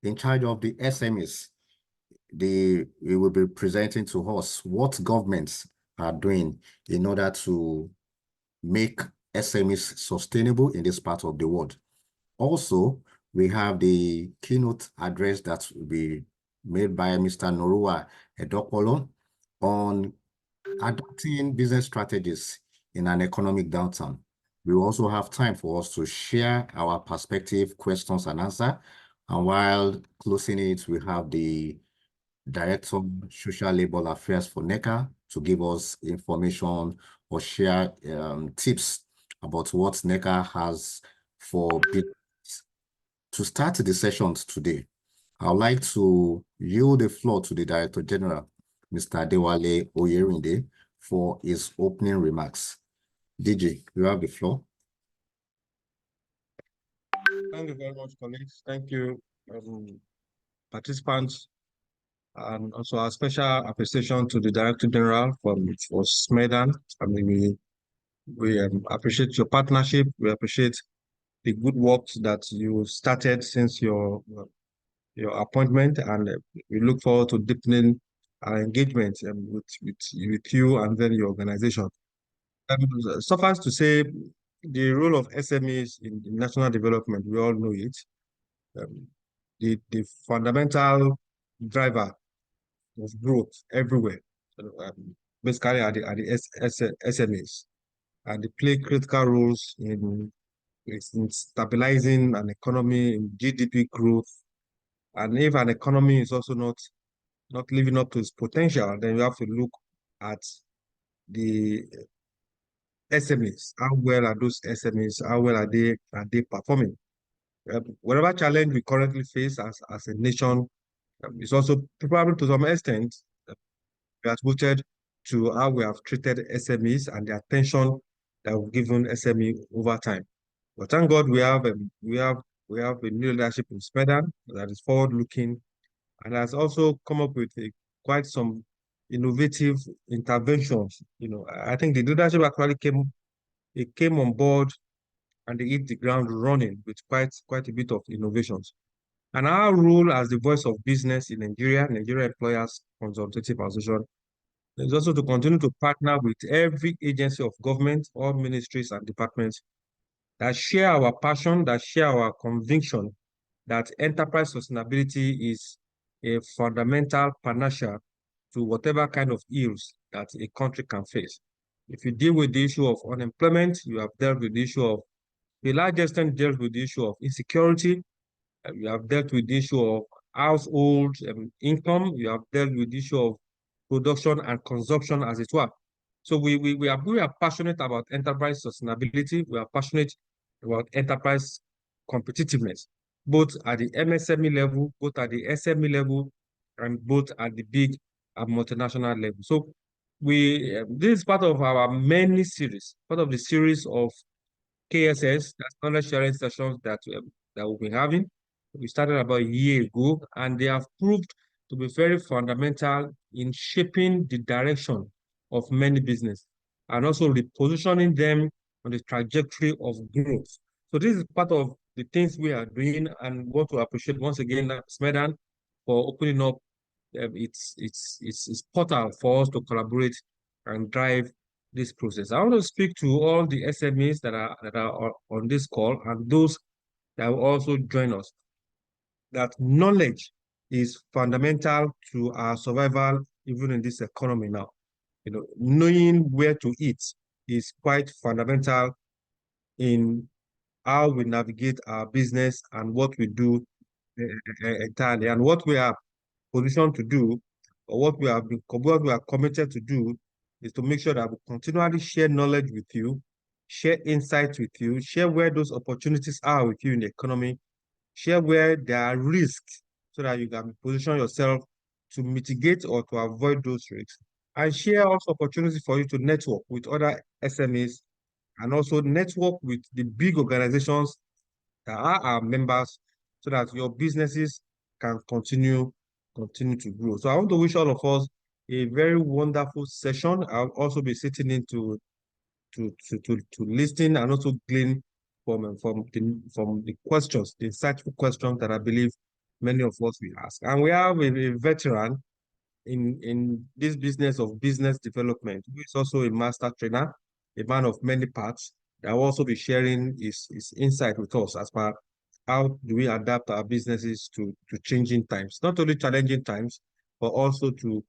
in charge of the SMEs. We will be presenting to us what governments are doing in order to make SMEs sustainable in this part of the world. Also, we have the keynote address that will be made by Mr. Norua Edokolo on adopting business strategies in an economic downturn. We will also have time for us to share our perspective, questions, and answers. And while closing it, we have the Director of Social Labor Affairs for NECA to give us information or share tips about what NECA has for business. To start the sessions today, I would like to yield the floor to the Director General, Mr. Adewale Oyerinde, for his opening remarks. DG, you have the floor. Thank you very much, colleagues. Thank you, participants, and also a special appreciation to the Director General for SMEDAN. I mean, we appreciate your partnership. We appreciate the good work that you started since your appointment, and we look forward to deepening our engagement with you and then your organization. Suffice to say, the role of SMEs in national development, we all know it. The fundamental driver of growth everywhere, basically are the SMEs, and they play critical roles in stabilizing an economy, in GDP growth. And if an economy is also not living up to its potential, then you have to look at the SMEs. How well are those SMEs? How well are they performing? Whatever challenge we currently face as a nation, is also probably to some extent attributed to how we have treated SMEs and the attention that we've given SME over time. But thank God we have a new leadership in SMEDAN that is forward-looking and has also come up with quite some innovative interventions. I think the leadership actually came on board and they hit the ground running with quite a bit of innovations. And our role as the voice of business in Nigeria Employers Consultative Association, is also to continue to partner with every agency of government, all ministries and departments that share our passion, that share our conviction that enterprise sustainability is a fundamental panacea to whatever kind of ills that a country can face. If you deal with the issue of unemployment, you have dealt with the issue of, the large extent dealt with the issue of insecurity, you have dealt with the issue of household income, you have dealt with the issue of production and consumption, as it were. So we are passionate about enterprise sustainability. We are passionate about enterprise competitiveness, both at the MSME level, both at the SME level, and both at the big and multinational level. So this is part of our many series, part of the series of KSS, that's knowledge sharing sessions that we've been having. We started about a year ago, and they have proved to be very fundamental in shaping the direction of many businesses and also repositioning them on the trajectory of growth. So this is part of the things we are doing, and want to appreciate once again SMEDAN for opening up its portal for us to collaborate and drive this process. I want to speak to all the SMEs that are on this call and those that will also join us, that knowledge is fundamental to our survival, even in this economy now. Knowing where to eat is quite fundamental in how we navigate our business and what we do entirely, and what we are positioned to do, or what we are committed to do, is to make sure that we continually share knowledge with you, share insights with you, share where those opportunities are with you in the economy, share where there are risks so that you can position yourself to mitigate or to avoid those risks, and share also opportunities for you to network with other SMEs and also network with the big organizations that are our members so that your businesses can continue to grow. So I want to wish all of us a very wonderful session. I'll also be sitting in to listen and also glean from the questions, the insightful questions that I believe many of us will ask. And we have a veteran in this business of business development, who is also a master trainer, a man of many parts, that will also be sharing his insight with us as far how do we adapt our businesses to changing times, not only challenging times, but also to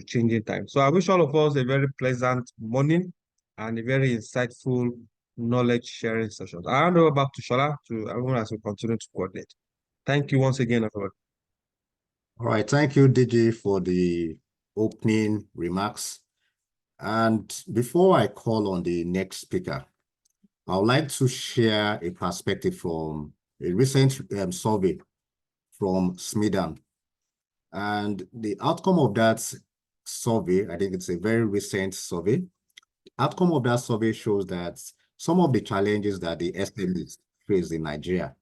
changing times. So I wish all of us a very pleasant morning and a very insightful knowledge sharing session. I hand over back to Shola to everyone as we continue to coordinate. Thank you once again, everyone. All right, thank you, DG, for the opening remarks. And before I call on the next speaker, I would like to share a perspective from a recent survey from Smedan. And the outcome of that survey, I think it's a very recent survey. The outcome of that survey shows that some of the challenges that the SMEs face in Nigeria,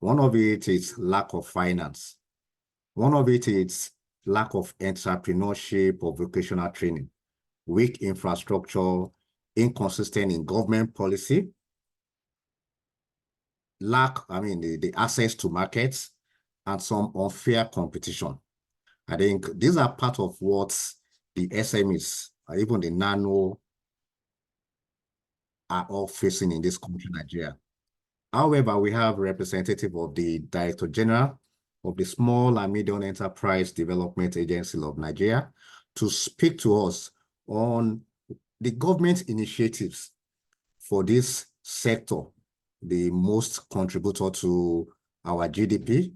one of it is lack of finance. One of it is lack of entrepreneurship or vocational training, weak infrastructure, inconsistent in government policy, the access to markets, and some unfair competition. I think these are part of what the SMEs, or even the nano, are all facing in this country, Nigeria. However, we have representative of the Director General of the Small and Medium Enterprise Development Agency of Nigeria to speak to us on the government initiatives for this sector, the most contributor to our GDP.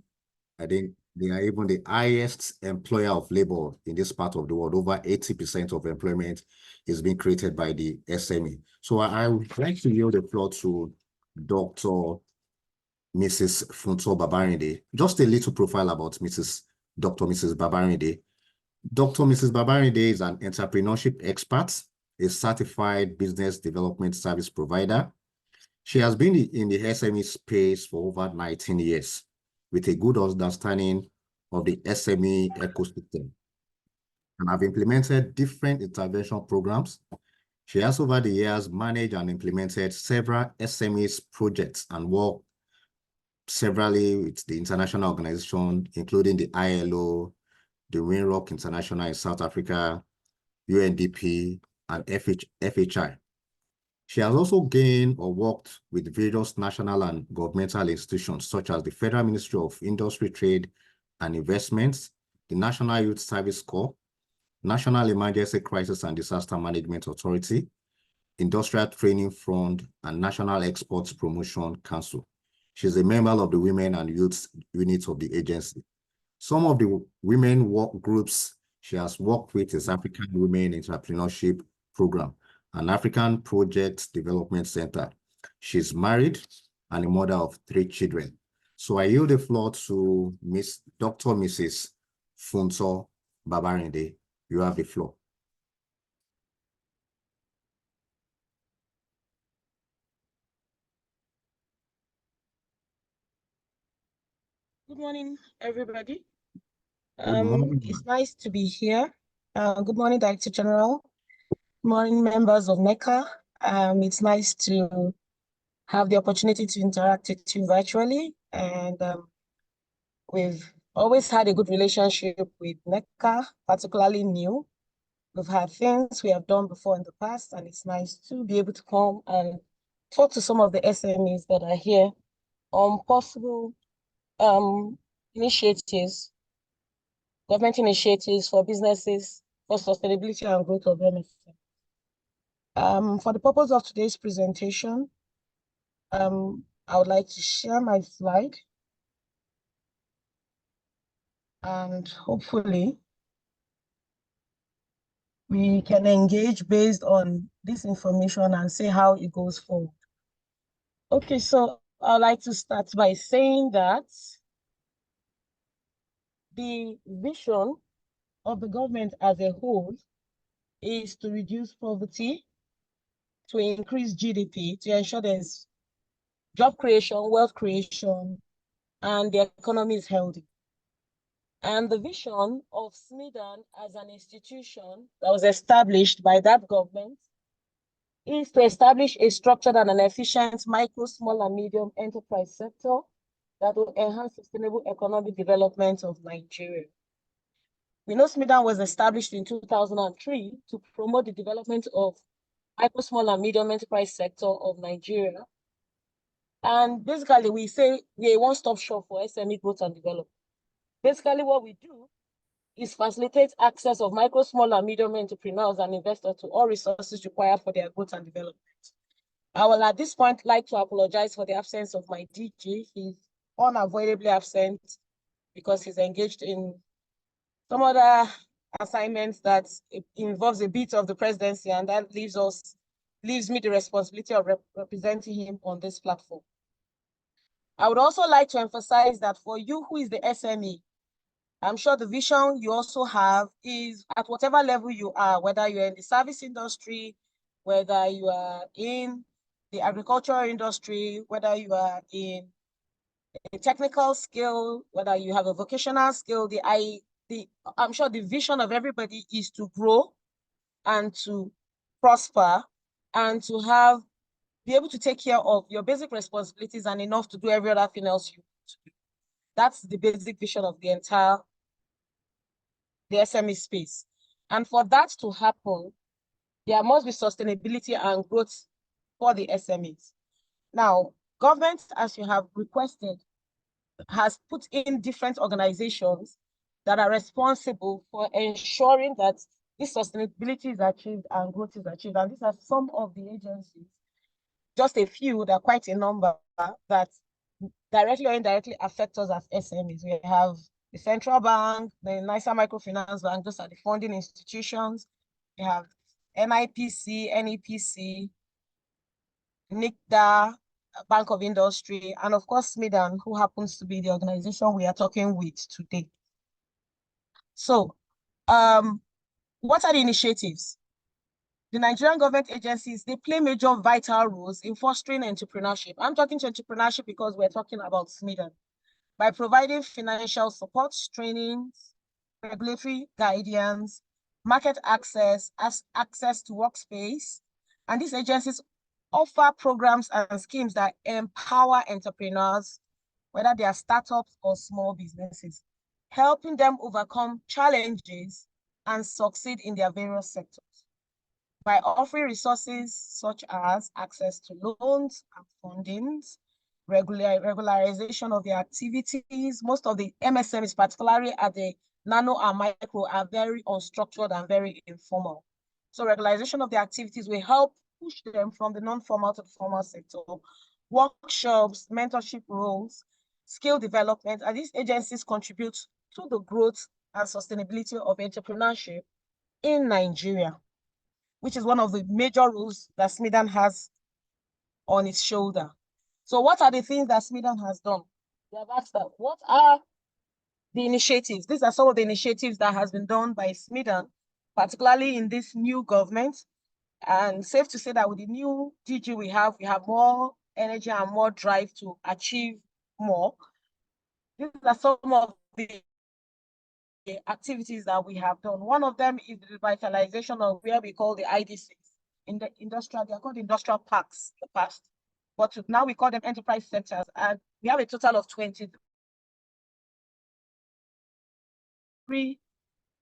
I think they are even the highest employer of labor in this part of the world. Over 80% of employment is being created by the SME. So I would like to yield the floor to Dr. Mrs. Funto Babarinde. Just a little profile about Dr. Mrs. Babarinde. Dr. Mrs. Babarinde is an entrepreneurship expert, a certified business development service provider. She has been in the SME space for over 19 years with a good understanding of the SME ecosystem and have implemented different intervention programs. She has over the years managed and implemented several SMEs projects and worked severally with the international organization, including the ILO, the Winrock International in South Africa, UNDP, and FHI. She has also gained or worked with various national and governmental institutions, such as the Federal Ministry of Industry, Trade, and Investments, the National Youth Service Corps, National Emergency Crisis and Disaster Management Authority, Industrial Training Fund, and National Exports Promotion Council. She's a member of the Women and Youth Unit of the agency. Some of the women work groups she has worked with is African Women Entrepreneurship Program, an African Project Development Center. She's married and a mother of 3 children. So I yield the floor to Dr. Mrs. Funto Babarinde. You have the floor. Good morning, everybody. Good morning. It's nice to be here. Good morning, Director General. Good morning, members of NECA. It's nice to have the opportunity to interact with you virtually. And we've always had a good relationship with NECA, particularly new. We've had things we have done before in the past, and it's nice to be able to come and talk to some of the SMEs that are here on possible initiatives, government initiatives for businesses for sustainability and growth of MSME. For the purpose of today's presentation, I would like to share my slide, and hopefully we can engage based on this information and see how it goes forward. Okay, so I'd like to start by saying that the vision of the government as a whole is to reduce poverty, to increase GDP, to ensure there's job creation, wealth creation, and the economy is healthy. And the vision of Smedan as an institution that was established by that government is to establish a structured and an efficient micro, small, and medium enterprise sector that will enhance sustainable economic development of Nigeria. We know SMIDAN was established in 2003 to promote the development of micro, small, and medium enterprise sector of Nigeria. And basically, we say we're a one-stop shop for SME growth and development. Basically, what we do is facilitate access of micro, small, and medium entrepreneurs and investors to all resources required for their growth and development. I will at this point like to apologize for the absence of my DG. He's unavoidably absent because he's engaged in some other assignments that involves a bit of the presidency, and that leaves me the responsibility of representing him on this platform. I would also like to emphasize that for you who is the SME, I'm sure the vision you also have is at whatever level you are, whether you're in the service industry, whether you are in the agricultural industry, whether you are in a technical skill, whether you have a vocational skill, I'm sure the vision of everybody is to grow and to prosper and to be able to take care of your basic responsibilities and enough to do every other thing else you want to do. That's the basic vision of the SME space. And for that to happen, there must be sustainability and growth for the SMEs. Now, government, as you have requested, has put in different organizations that are responsible for ensuring that this sustainability is achieved and growth is achieved. And these are some of the agencies, just a few, that are quite a number, that directly or indirectly affect us as SMEs. We have the Central Bank, the NISA Microfinance Bank, those are the funding institutions. We have NIPC, NEPC, NICDA, Bank of Industry, and of course, SMIDAN, who happens to be the organization we are talking with today. So, what are the initiatives? The Nigerian government agencies, they play major vital roles in fostering entrepreneurship. I'm talking to entrepreneurship because we're talking about SMIDAN. By providing financial support, trainings, regulatory guidance, market access, access to workspace, and these agencies offer programs and schemes that empower entrepreneurs, whether they are startups or small businesses, helping them overcome challenges and succeed in their various sectors. By offering resources such as access to loans and fundings, regularization of their activities. Most of the MSMEs, particularly at the nano and micro, are very unstructured and very informal. So regularization of their activities will help push them from the non-formal to the formal sector. Workshops, mentorship roles, skill development, and these agencies contribute to the growth and sustainability of entrepreneurship in Nigeria, which is one of the major roles that SMIDAN has on its shoulder. So what are the things that SMIDAN has done? They have asked that, what are the initiatives? These are some of the initiatives that has been done by SMIDAN, particularly in this new government. And safe to say that with the new DG we have more energy and more drive to achieve more. These are some of the activities that we have done. One of them is the revitalization of where we call the IDCs. In the industrial, they are called industrial parks in the past, but now we call them enterprise centers, and we have a total of 23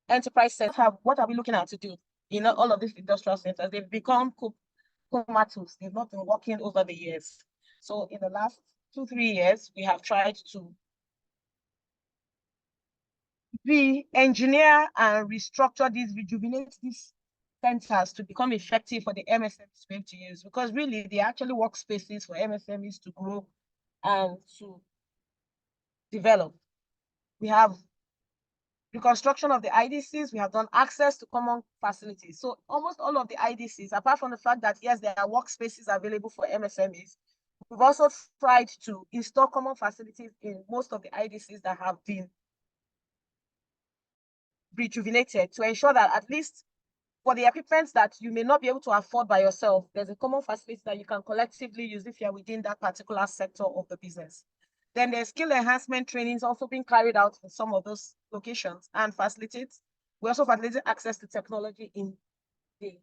enterprise centers. What are we looking at to do in all of these industrial centers? They've become comatose. They've not been working over the years. So in the last 2-3 years, we have tried to re-engineer and restructure these, rejuvenate these centers to become effective for the MSMEs to use, because really they actually workspaces for MSMEs to grow and to develop. We have reconstruction of the IDCs. We have done access to common facilities. So almost all of the IDCs, apart from the fact that yes, there are workspaces available for MSMEs, we've also tried to install common facilities in most of the IDCs that have been rejuvenated, to ensure that at least for the equipment that you may not be able to afford by yourself, there's a common facility that you can collectively use if you're within that particular sector of the business. Then there's skill enhancement trainings also being carried out in some of those locations and facilitates. We also facilitate access to technology in the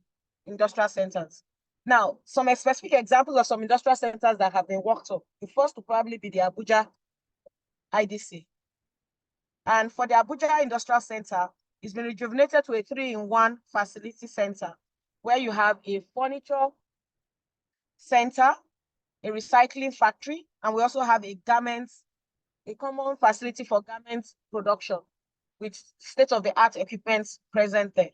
industrial centers. Now, some specific examples of some industrial centers that have been worked on. The first will probably be the Abuja IDC. And for the Abuja Industrial Center, it's been rejuvenated to a 3-in-1 facility center, where you have a furniture center, a recycling factory, and we also have a common facility for garment production with state-of-the-art equipment present there.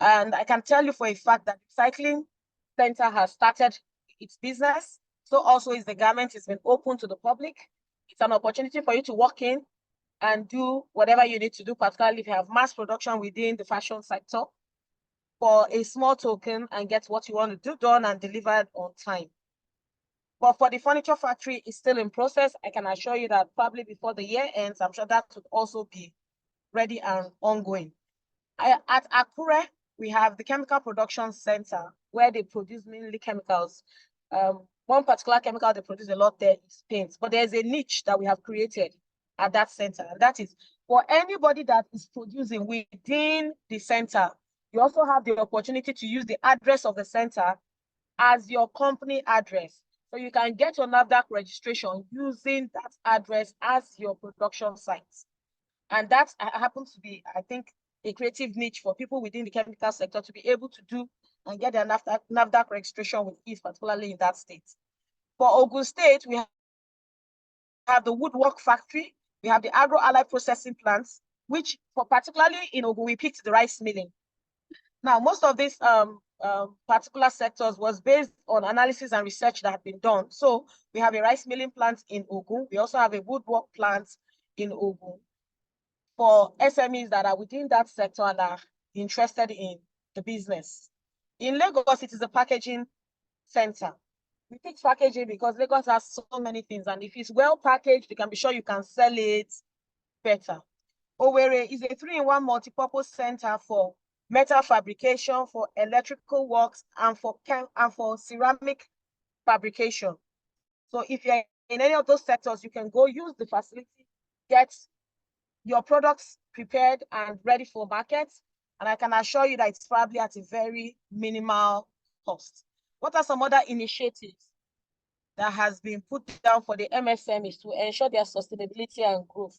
And I can tell you for a fact that the recycling center has started its business. So also is the garment has been open to the public. It's an opportunity for you to walk in and do whatever you need to do, particularly if you have mass production within the fashion sector, for a small token and get what you want to do done and delivered on time. But for the furniture factory, it's still in process. I can assure you that probably before the year ends, I'm sure that would also be ready and ongoing. At Akure, we have the chemical production center where they produce mainly chemicals. One particular chemical they produce a lot there is paint, but there's a niche that we have created at that center, and that is for anybody that is producing within the center. You also have the opportunity to use the address of the center as your company address. So you can get your NAFDAC registration using that address as your production site. And that happens to be, I think, a creative niche for people within the chemical sector to be able to do and get their NAFDAC registration with ease, particularly in that state. For Ogun State, we have the woodwork factory, we have the agro-allied processing plants, which for particularly in Ogun, we picked the rice milling. Now, most of these particular sectors was based on analysis and research that had been done. So we have a rice milling plant in Ogun. We also have a woodwork plant in Ogun for SMEs that are within that sector and are interested in the business. In Lagos, it is a packaging center. We picked packaging because Lagos has so many things, and if it's well packaged, you can be sure you can sell it better. Owerri is a 3-in-1 multi-purpose center for metal fabrication, for electrical works, and for ceramic fabrication. So if you're in any of those sectors, you can go use the facility, get your products prepared and ready for market. And I can assure you that it's probably at a very minimal cost. What are some other initiatives that has been put down for the MSMEs to ensure their sustainability and growth?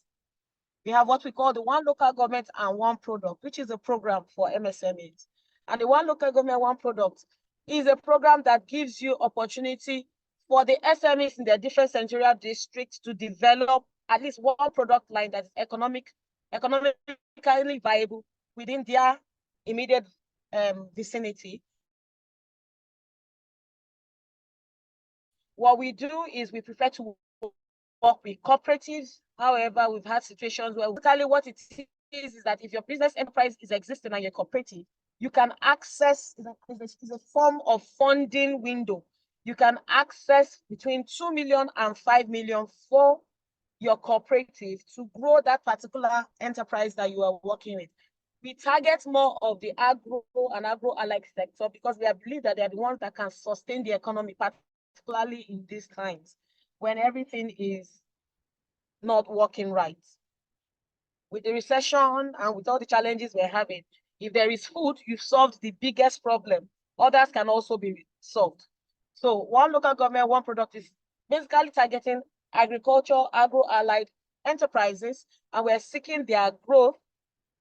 We have what we call the One Local Government and One Product, which is a program for MSMEs. And the One Local Government, One Product is a program that gives you opportunity for the SMEs in their different senatorial districts to develop at least one product line that is economically viable within their immediate vicinity. What we do is we prefer to work with cooperatives. However, we've had situations where what it is that if your business enterprise is existing and you're cooperative, you can access, is a form of funding window. You can access between 2 million and 5 million for your cooperative to grow that particular enterprise that you are working with. We target more of the agro and agro-allied sector because we believe that they are the ones that can sustain the economy, particularly in these times when everything is not working right. With the recession and with all the challenges we're having, if there is food, you've solved the biggest problem. Others can also be solved. So One Local Government, One Product is basically targeting agriculture, agro-allied enterprises, and we're seeking their growth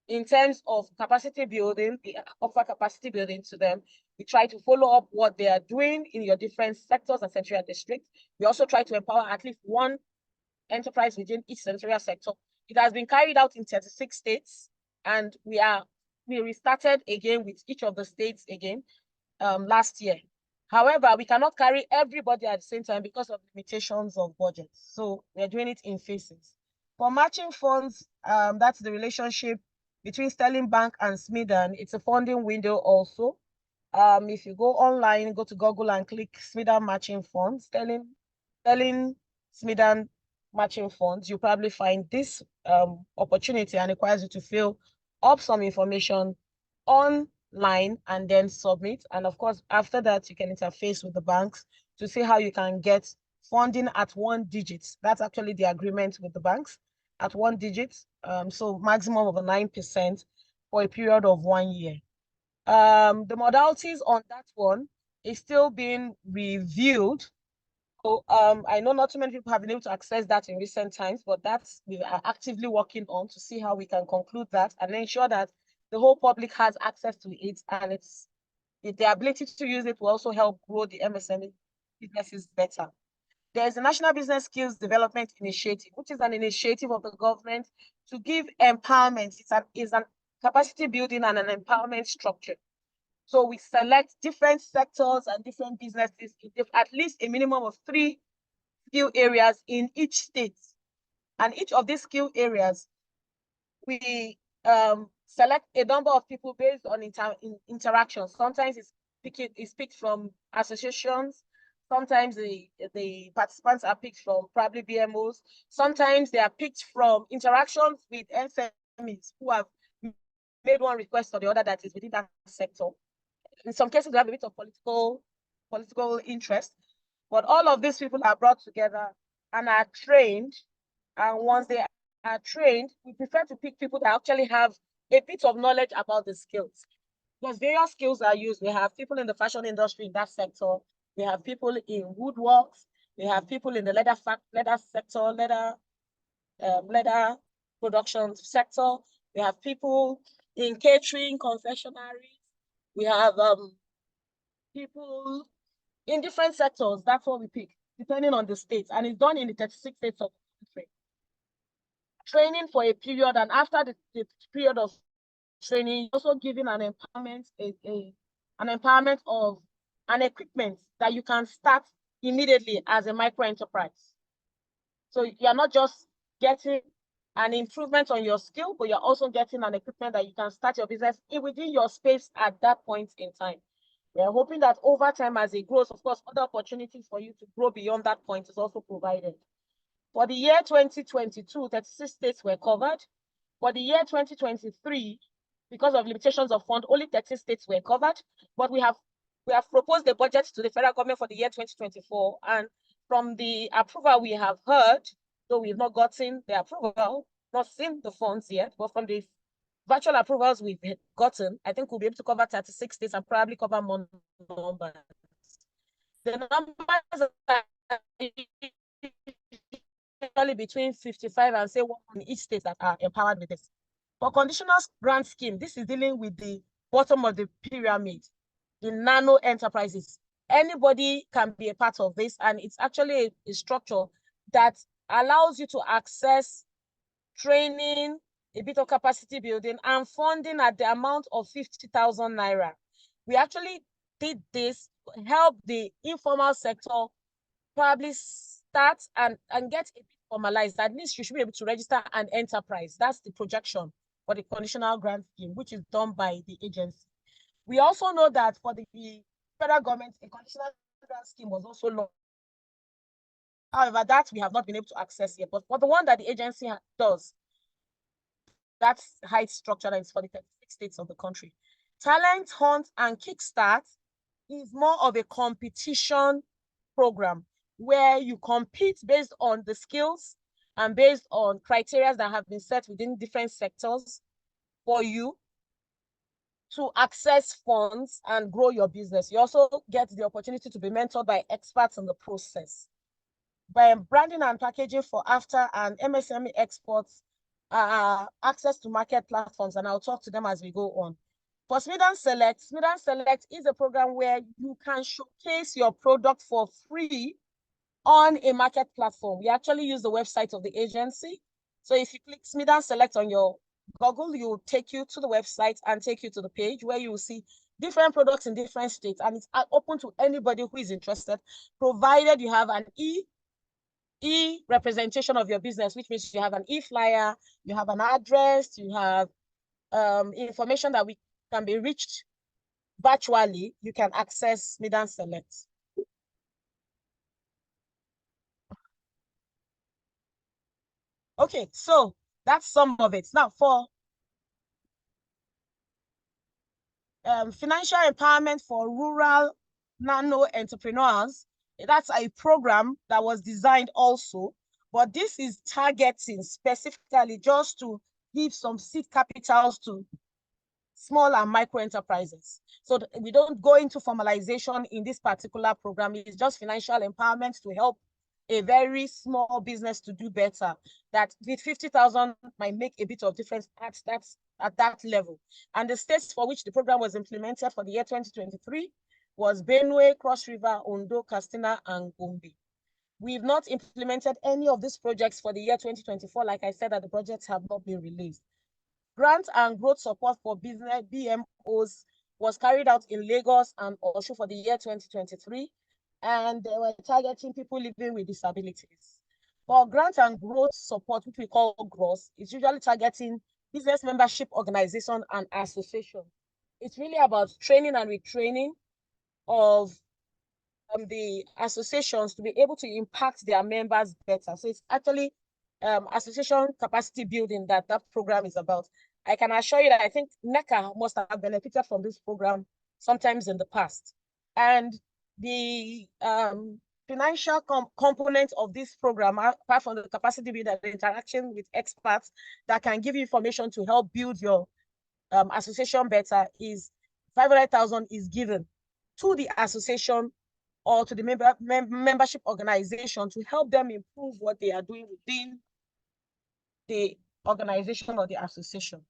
in terms of capacity building, offer capacity building to them. We try to follow up what they are doing in your different sectors and senatorial districts. We also try to empower at least one enterprise within each senatorial sector. It has been carried out in 36 states, and we restarted again with each of the states again last year. However, we cannot carry everybody at the same time because of limitations of budgets. So we're doing it in phases. For matching funds, that's the relationship between Sterling Bank and Smedan. It's a funding window also. If you go online, go to Google and click Smedan Matching Funds, Sterling Smedan Matching Funds, you probably find this opportunity, and requires you to fill up some information online and then submit. And of course, after that, you can interface with the banks to see how you can get funding at 1 digit. That's actually the agreement with the banks at 1 digit. So maximum of 9% for a period of 1 year. The modalities on that one is still being reviewed. So I know not too many people have been able to access that in recent times, but that's we are actively working on to see how we can conclude that and ensure that the whole public has access to it, and it's the ability to use it will also help grow the MSME businesses better. There's the National Business Skills Development Initiative, which is an initiative of the government to give empowerment. It's an capacity building and an empowerment structure. So we select different sectors and different businesses, at least a minimum of 3 skill areas in each state. And each of these skill areas, we select a number of people based on interaction. Sometimes it's picked from associations. Sometimes the participants are picked from probably BMOs. Sometimes they are picked from interactions with SMEs who have made one request or the other that is within that sector. In some cases, we have a bit of political interest, but all of these people are brought together and are trained. And once they are trained, we prefer to pick people that actually have a bit of knowledge about the skills. Because various skills are used. We have people in the fashion industry in that sector. We have people in woodworks. We have people in the leather sector, leather production sector. We have people in catering, confectionery. We have people in different sectors. That's what we pick, depending on the states. And it's done in the 36 states of the country. Training for a period, and after the period of training, also giving an empowerment, an empowerment of an equipment that you can start immediately as a micro enterprise. So you're not just getting an improvement on your skill, but you're also getting an equipment that you can start your business within your space at that point in time. We're hoping that over time, as it grows, of course, other opportunities for you to grow beyond that point is also provided. For the year 2022, 36 states were covered. For the year 2023, because of limitations of fund, only 30 states were covered. But we have proposed the budget to the federal government for the year 2024. And from the approval we have heard, though we've not gotten the approval, not seen the funds yet, but from the virtual approvals we've gotten, I think we'll be able to cover 36 states and probably cover more numbers. The numbers are between 55 and say 1 in each state that are empowered with this. For conditional grant scheme, this is dealing with the bottom of the pyramid, the nano enterprises. Anybody can be a part of this, and it's actually a structure that allows you to access training, a bit of capacity building, and funding at the amount of 50,000 naira. We actually did this to help the informal sector probably start and get a bit formalized. At least you should be able to register an enterprise. That's the projection for the conditional grant scheme, which is done by the agency. We also know that for the federal government, a conditional grant scheme was also launched. However, that we have not been able to access yet. But for the one that the agency does, that's height structure that is for the 36 states of the country. Talent Hunt and Kickstart is more of a competition program where you compete based on the skills and based on criteria that have been set within different sectors for you to access funds and grow your business. You also get the opportunity to be mentored by experts in the process. By branding and packaging for after and MSME exports, access to market platforms, and I'll talk to them as we go on. For Smidan Select is a program where you can showcase your product for free on a market platform. We actually use the website of the agency. So if you click Smidan Select on your Google, it will take you to the website and take you to the page where you will see different products in different states, and it's open to anybody who is interested, provided you have an e-representation of your business, which means you have an e-flyer, you have an address, you have information that we can be reached virtually. You can access Smidan Select. Okay, so that's some of it. Now for financial empowerment for rural nano entrepreneurs, that's a program that was designed also, but this is targeting specifically just to give some seed capitals to small and micro enterprises. So we don't go into formalization in this particular program. It's just financial empowerment to help a very small business to do better. That with 50,000 might make a bit of difference at that level. And the states for which the program was implemented for the year 2023 was Benue, Cross River, Ondo, Katsina, and Gombe. We've not implemented any of these projects for the year 2024. Like I said, that the projects have not been released. Grant and growth support for business BMOs was carried out in Lagos and Osho for the year 2023, and they were targeting people living with disabilities. For grant and growth support, which we call GROS, it's usually targeting business membership organization and association. It's really about training and retraining of the associations to be able to impact their members better. So it's actually association capacity building that program is about. I can assure you that I think NECA must have benefited from this program sometimes in the past. And the financial component of this program, apart from the capacity building, the interaction with experts that can give you information to help build your association better, is 500,000 is given to the association or to the membership organization to help them improve what they are doing within the organization or the association.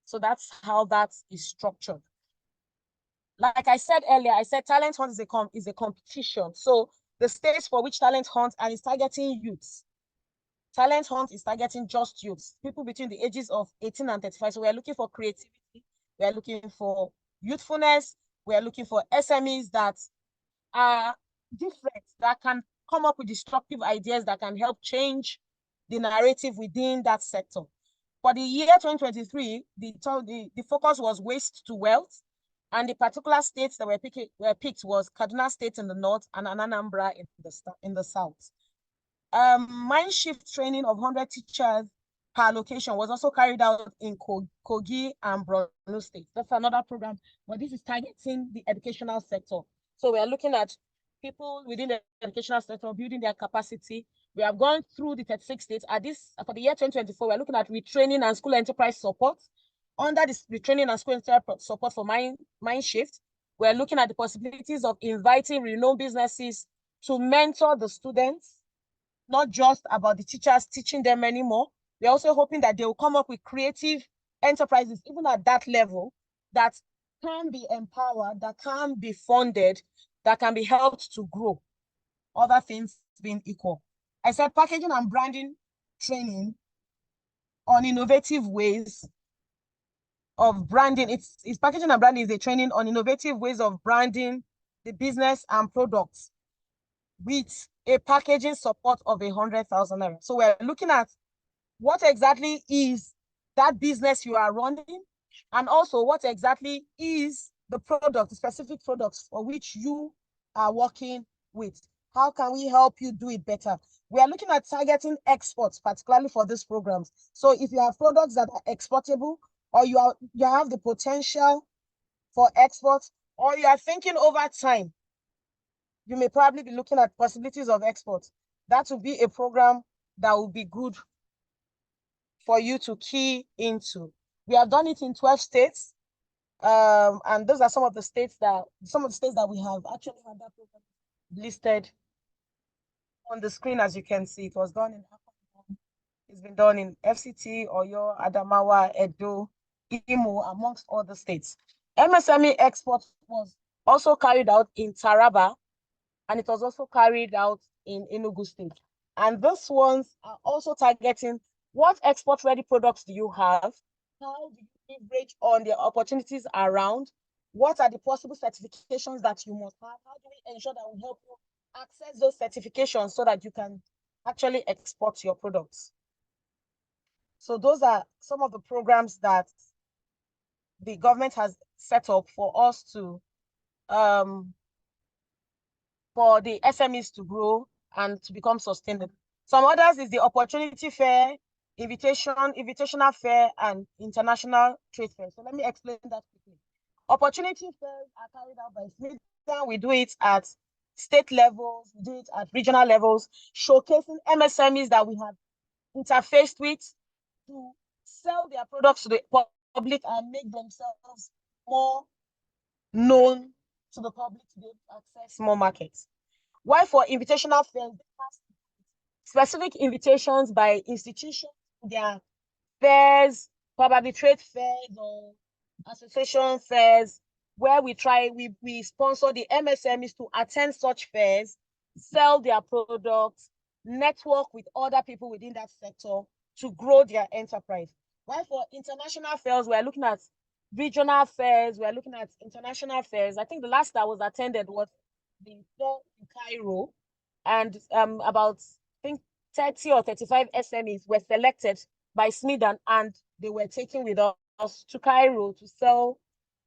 So that's how that is structured. Like I said earlier, I said Talent Hunt is a competition. So the states for which Talent Hunt and is targeting youths. Talent Hunt is targeting just youths, people between the ages of 18 and 35. So we are looking for creativity. We are looking for youthfulness. We are looking for SMEs that are different, that can come up with destructive ideas that can help change the narrative within that sector. For the year 2023, the focus was waste to wealth, and the particular states that were picked was Kaduna State in the north and Anambra in the south. Mind shift training of 100 teachers per location was also carried out in Kogi and Borno State. That's another program, but this is targeting the educational sector. So we are looking at people within the educational sector building their capacity. We have gone through the 36 states. For the year 2024, we're looking at retraining and school enterprise support. Under this retraining and school enterprise support for mind shift, we're looking at the possibilities of inviting renowned businesses to mentor the students, not just about the teachers teaching them anymore. We're also hoping that they will come up with creative enterprises, even at that level, that can be empowered, that can be funded, that can be helped to grow, other things being equal. I said packaging and branding training on innovative ways of branding. It's packaging and branding is a training on innovative ways of branding the business and products with a packaging support of 100,000 naira. So we're looking at what exactly is that business you are running, and also what exactly is the product, the specific products for which you are working with. How can we help you do it better? We are looking at targeting exports, particularly for these programs. So if you have products that are exportable, or you have the potential for exports, or you are thinking over time, you may probably be looking at possibilities of export. That would be a program that would be good for you to key into. We have done it in 12 states. And those are some of the states that we have actually had that program listed on the screen. As you can see, it was done in Akwa. It's been done in FCT, Oyo, Adamawa, Edo, Imo, amongst other states. MSME export was also carried out in Taraba, and it was also carried out in Enugu State. And these ones are also targeting what export-ready products do you have? How do you leverage on the opportunities around? What are the possible certifications that you must have? How do we ensure that we help you access those certifications so that you can actually export your products? So those are some of the programs that the government has set up for us to, for the SMEs to grow and to become sustainable. Some others is the opportunity fair, invitational fair, and international trade fair. So let me explain that quickly. Opportunity fairs are carried out by SMIDA. We do it at state levels, we do it at regional levels, showcasing MSMEs that we have interfaced with to sell their products to the public and make themselves more known to the public to be able to access more markets. While for invitational fairs, specific invitations by institutions, their fairs, probably trade fairs or association fairs, where we sponsor the MSMEs to attend such fairs, sell their products, network with other people within that sector to grow their enterprise. While for international fairs, we're looking at regional fairs, we're looking at international fairs. I think the last that was attended was the fair in Cairo, and about, I think, 30 or 35 SMEs were selected by Smedan, and they were taken with us to Cairo to sell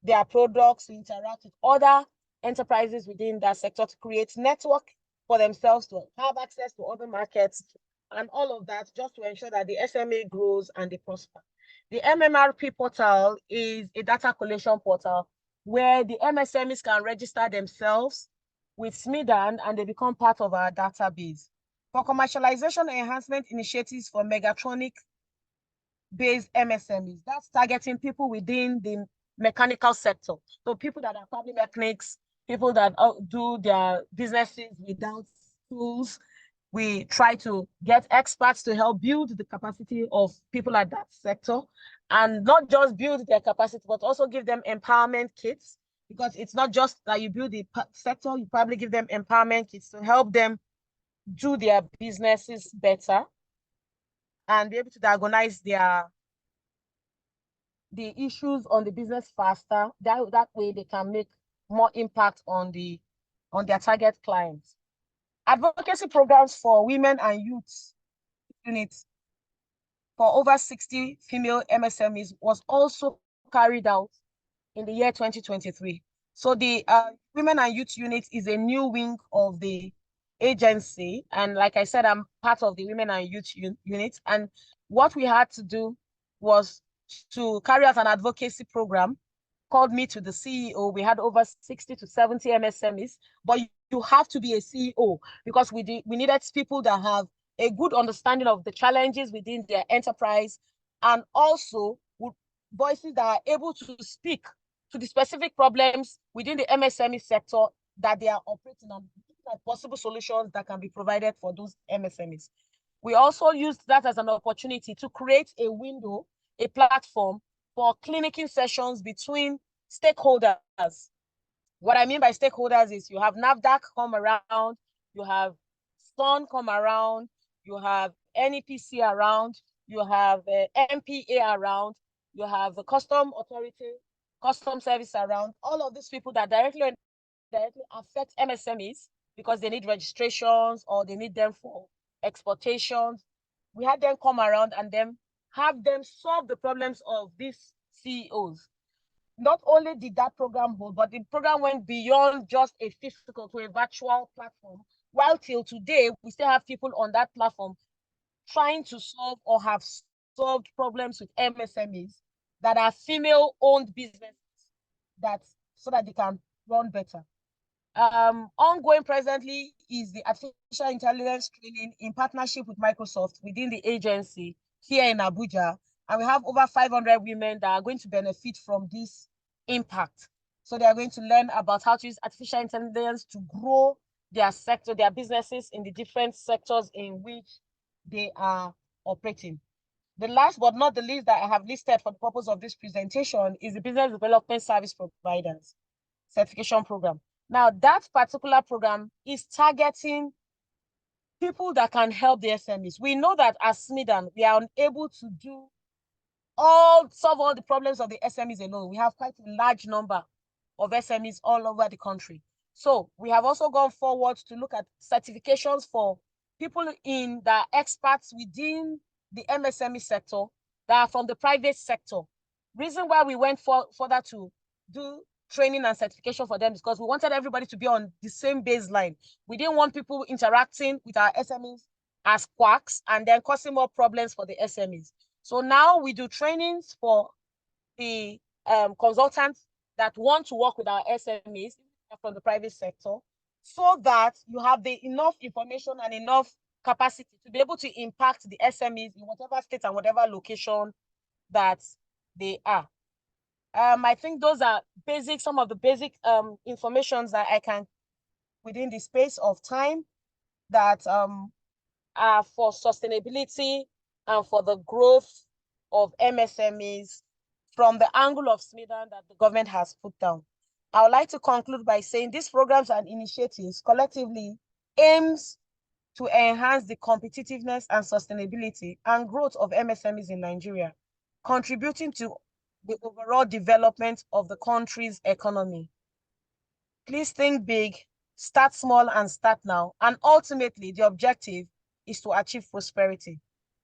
their products, to interact with other enterprises within that sector, to create network for themselves, to have access to other markets, and all of that just to ensure that the SME grows and they prosper. The MMRP portal is a data collection portal where the MSMEs can register themselves with Smedan and they become part of our database. For commercialization enhancement initiatives for Megatronic-based MSMEs, that's targeting people within the mechanical sector. So people that are probably mechanics, people that do their businesses without tools. We try to get experts to help build the capacity of people at that sector, and not just build their capacity, but also give them empowerment kits, because it's not just that you build the sector, you probably give them empowerment kits to help them do their businesses better and be able to diagnose the issues on the business faster. That way they can make more impact on their target clients. Advocacy programs for women and youth units for over 60 female MSMEs was also carried out in the year 2023. So the Women and Youth Unit is a new wing of the agency. And like I said, I'm part of the Women and Youth Unit. And what we had to do was to carry out an advocacy program called Me to the CEO. We had over 60 to 70 MSMEs, but you have to be a CEO, because we needed people that have a good understanding of the challenges within their enterprise, and also voices that are able to speak to the specific problems within the MSME sector that they are operating on, possible solutions that can be provided for those MSMEs. We also used that as an opportunity to create a window, a platform for clinicking sessions between stakeholders. What I mean by stakeholders is you have NAFDAC come around, you have SON come around, you have NEPC around, you have MPA around, you have the Custom Authority, Custom Service around, all of these people that directly affect MSMEs because they need registrations or they need them for exportations. We had them come around and then have them solve the problems of these CEOs. Not only did that program hold, but the program went beyond just a physical to a virtual platform. While till today, we still have people on that platform trying to solve or have solved problems with MSMEs that are female-owned businesses, so that they can run better. Ongoing presently is the artificial intelligence training in partnership with Microsoft within the agency here in Abuja. And we have over 500 women that are going to benefit from this impact. So they are going to learn about how to use artificial intelligence to grow their sector, their businesses in the different sectors in which they are operating. The last but not the least that I have listed for the purpose of this presentation is the Business Development Service Providers Certification Program. Now, that particular program is targeting people that can help the SMEs. We know that as SMIDAN, we are unable to solve all the problems of the SMEs alone. We have quite a large number of SMEs all over the country. So we have also gone forward to look at certifications for people that are experts within the MSME sector that are from the private sector. Reason why we went further to do training and certification for them is because we wanted everybody to be on the same baseline. We didn't want people interacting with our SMEs as quacks and then causing more problems for the SMEs. So now we do trainings for the consultants that want to work with our SMEs from the private sector, so that you have enough information and enough capacity to be able to impact the SMEs in whatever state and whatever location that they are. I think those are some of the basic informations that I can, within the space of time, that are for sustainability and for the growth of MSMEs from the angle of SMEDAN that the government has put down. I would like to conclude by saying these programs and initiatives collectively aims to enhance the competitiveness and sustainability and growth of MSMEs in Nigeria, contributing to the overall development of the country's economy. Please think big, start small and start now. And ultimately, the objective is to achieve prosperity.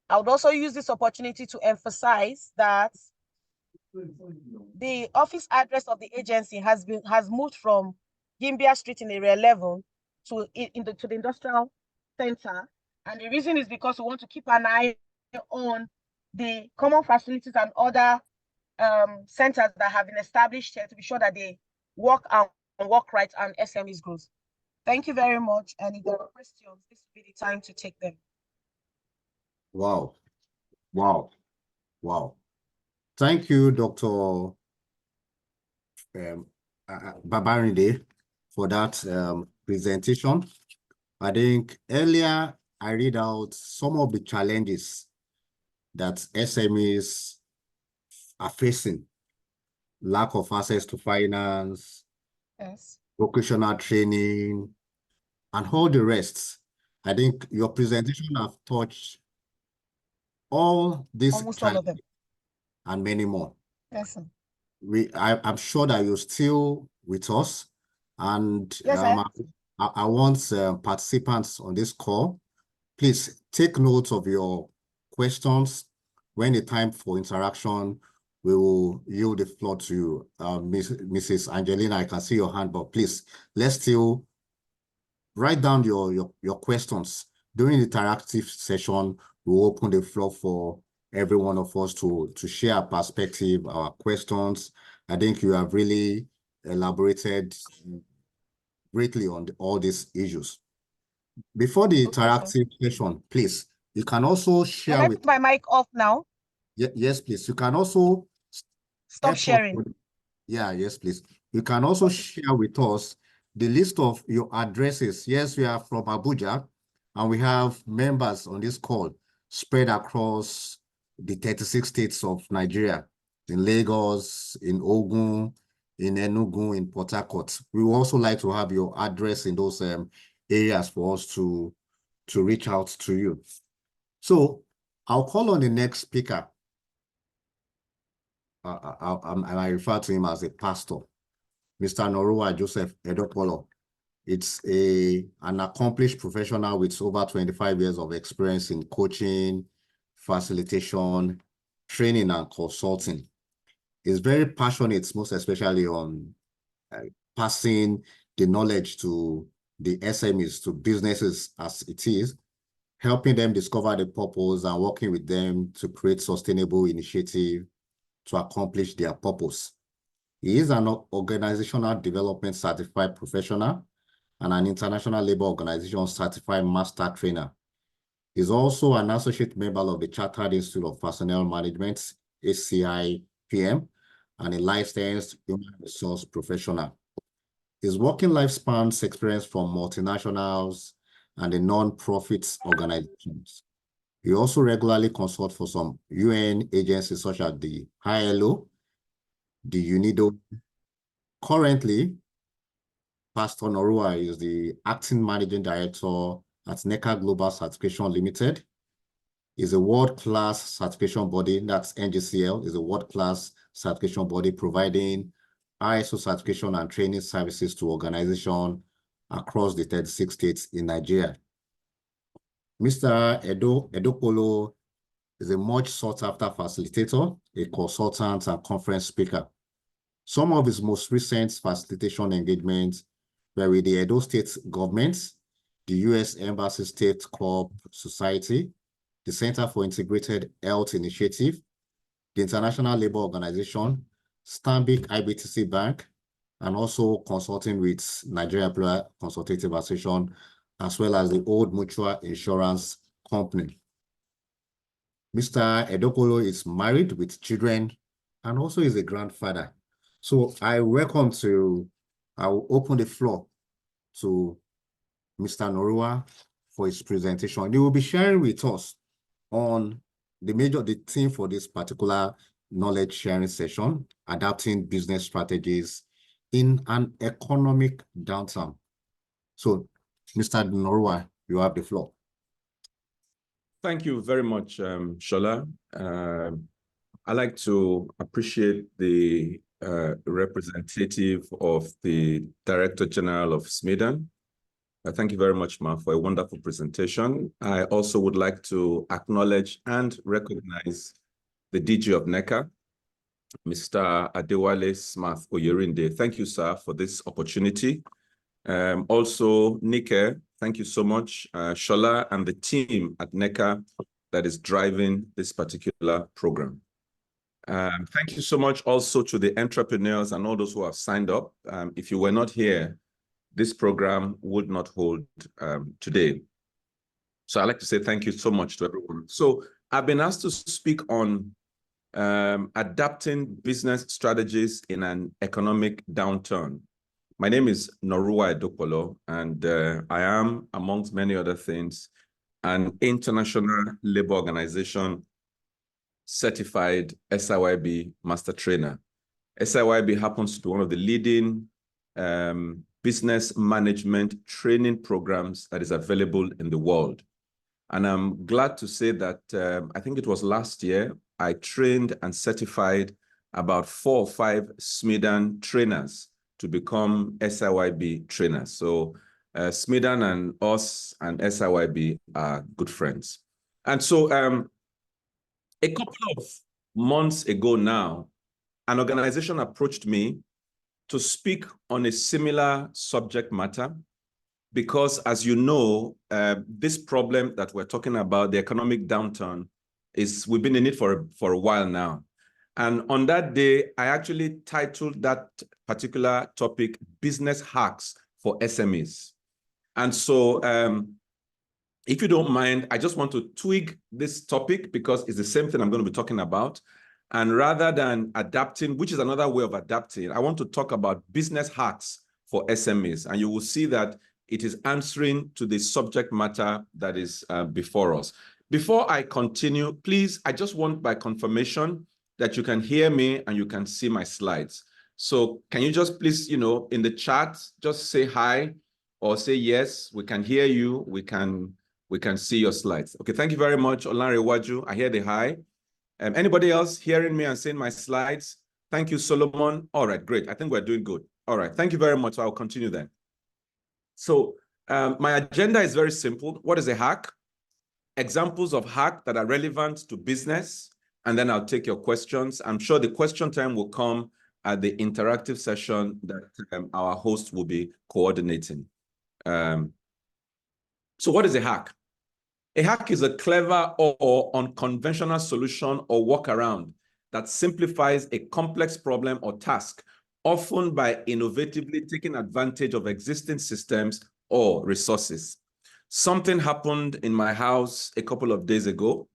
I would also use this opportunity to emphasize that the office address of the agency has moved from Gimbia Street in Area 11 to the industrial center. And the reason is because we want to keep an eye on the common facilities and other centers that have been established here to be sure that they work right and SMEs grows. Thank you very much. And if there are questions, this will be the time to take them. Wow. Wow. Wow. Thank you, Dr. Babarinde, for that presentation. I think earlier I read out some of the challenges that SMEs are facing: lack of access to finance, yes, vocational training, and all the rest. I think your presentation have touched all these almost all of them, and many more. yes, sir. I'm sure that you're still with us, and yes, I want participants on this call, please take note of your questions. When the time for interaction, we will yield the floor to you. Mrs. Angelina, I can see your hand, but please, let's still write down your questions. During the interactive session, we'll open the floor for every one of us to share our perspective, our questions. I think you have really elaborated greatly on all these issues. Before the interactive session, please, you can also share Can I with... put my mic off now? Yes, please. You can also... Stop sharing. Yeah, yes, please. You can also share with us the list of your addresses. Yes, we are from Abuja, and we have members on this call spread across the 36 states of Nigeria, in Lagos, in Ogun, in Enugu, in Port Harcourt. We would also like to have your address in those areas for us to reach out to you. So I'll call on the next speaker. I refer to him as a pastor, Mr. Norua Joseph Edopolo. It's an accomplished professional with over 25 years of experience in coaching, facilitation, training, and consulting. He's very passionate, most especially on passing the knowledge to the SMEs, to businesses as it is, helping them discover the purpose and working with them to create sustainable initiative to accomplish their purpose. He is an organizational development certified professional and an International Labour Organization certified master trainer. He's also an associate member of the Chartered Institute of Personnel Management, ACI-PM, and a licensed human resource professional. His working life spans experience from multinationals and the non-profit organizations. He also regularly consults for some UN agencies such as the ILO, the UNIDO. Currently, Pastor Norua is the acting managing director at NECA Global Certification Limited. Is a world-class certification body, that's NGCL, is a world-class certification body providing ISO certification and training services to organizations across the 36 states in Nigeria. Mr. Edopolo is a much sought-after facilitator, a consultant, and conference speaker. Some of his most recent facilitation engagements were with the Edo State government, the U.S. Embassy State Corp Society, the Center for Integrated Health Initiative, the International Labour Organization, Stanbic IBTC Bank, and also consulting with Nigeria Employer Consultative Association, as well as the Old Mutual Insurance Company. Mr. Edopolo is married with children and also is a grandfather. So I will open the floor to Mr. Norua for his presentation. He will be sharing with us on the theme for this particular knowledge sharing session, adapting business strategies in an economic downturn. So, Mr. Norua, you have the floor. Thank you very much, Shola. I'd like to appreciate the representative of the Director General of SMEDAN. Thank you very much, Ma, for a wonderful presentation. I also would like to acknowledge and recognize the DG of NECA, Mr. Adewale Smith Oyerinde. Thank you, sir, for this opportunity. Also, Nike, thank you so much, Shola, and the team at NECA that is driving this particular program. Thank you so much also to the entrepreneurs and all those who have signed up. If you were not here, this program would not hold today. So I'd like to say thank you so much to everyone. So I've been asked to speak on adapting business strategies in an economic downturn. My name is Norua Edokpolo, and I am, amongst many other things, an International Labour Organization certified SIYB master trainer. SIYB happens to be one of the leading business management training programs that is available in the world. And I'm glad to say that I think it was last year, I trained and certified about 4 or 5 SMEDAN trainers to become SIYB trainers. So SMEDAN and us and SIYB are good friends. And so a couple of months ago now, an organization approached me to speak on a similar subject matter because, as you know, this problem that we're talking about, the economic downturn, we've been in it for a while now. And on that day, I actually titled that particular topic, Business Hacks for SMEs. And so if you don't mind, I just want to twig this topic because it's the same thing I'm going to be talking about. And rather than adapting, which is another way of adapting, I want to talk about business hacks for SMEs. And you will see that it is answering to the subject matter that is before us. Before I continue, please, I just want by confirmation that you can hear me and you can see my slides. So can you just please, in the chat, just say hi or say yes, we can hear you, we can see your slides. Okay, thank you very much, Olanrewaju. I hear the hi. Anybody else hearing me and seeing my slides? Thank you, Solomon. All right, great. I think we're doing good. All right, thank you very much. I'll continue then. So my agenda is very simple. What is a hack? Examples of hack that are relevant to business, and then I'll take your questions. I'm sure the question time will come at the interactive session that our host will be coordinating. So what is a hack? A hack is a clever or unconventional solution or workaround that simplifies a complex problem or task, often by innovatively taking advantage of existing systems or resources. Something happened in my house a couple of days ago.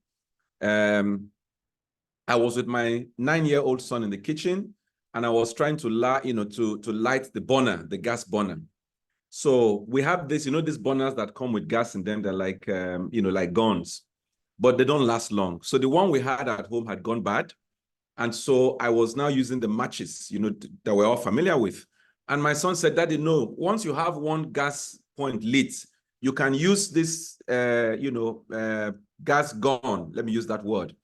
I was with my 9-year-old son in the kitchen, and I was trying to light the burner, the gas burner. So we have this, these burners that come with gas in them. They're like, like guns, but they don't last long. So the one we had at home had gone bad. And so I was now using the matches, that we're all familiar with. And my son said, Daddy, no, once you have one gas point lit, you can use this, gas gun. Let me use that word.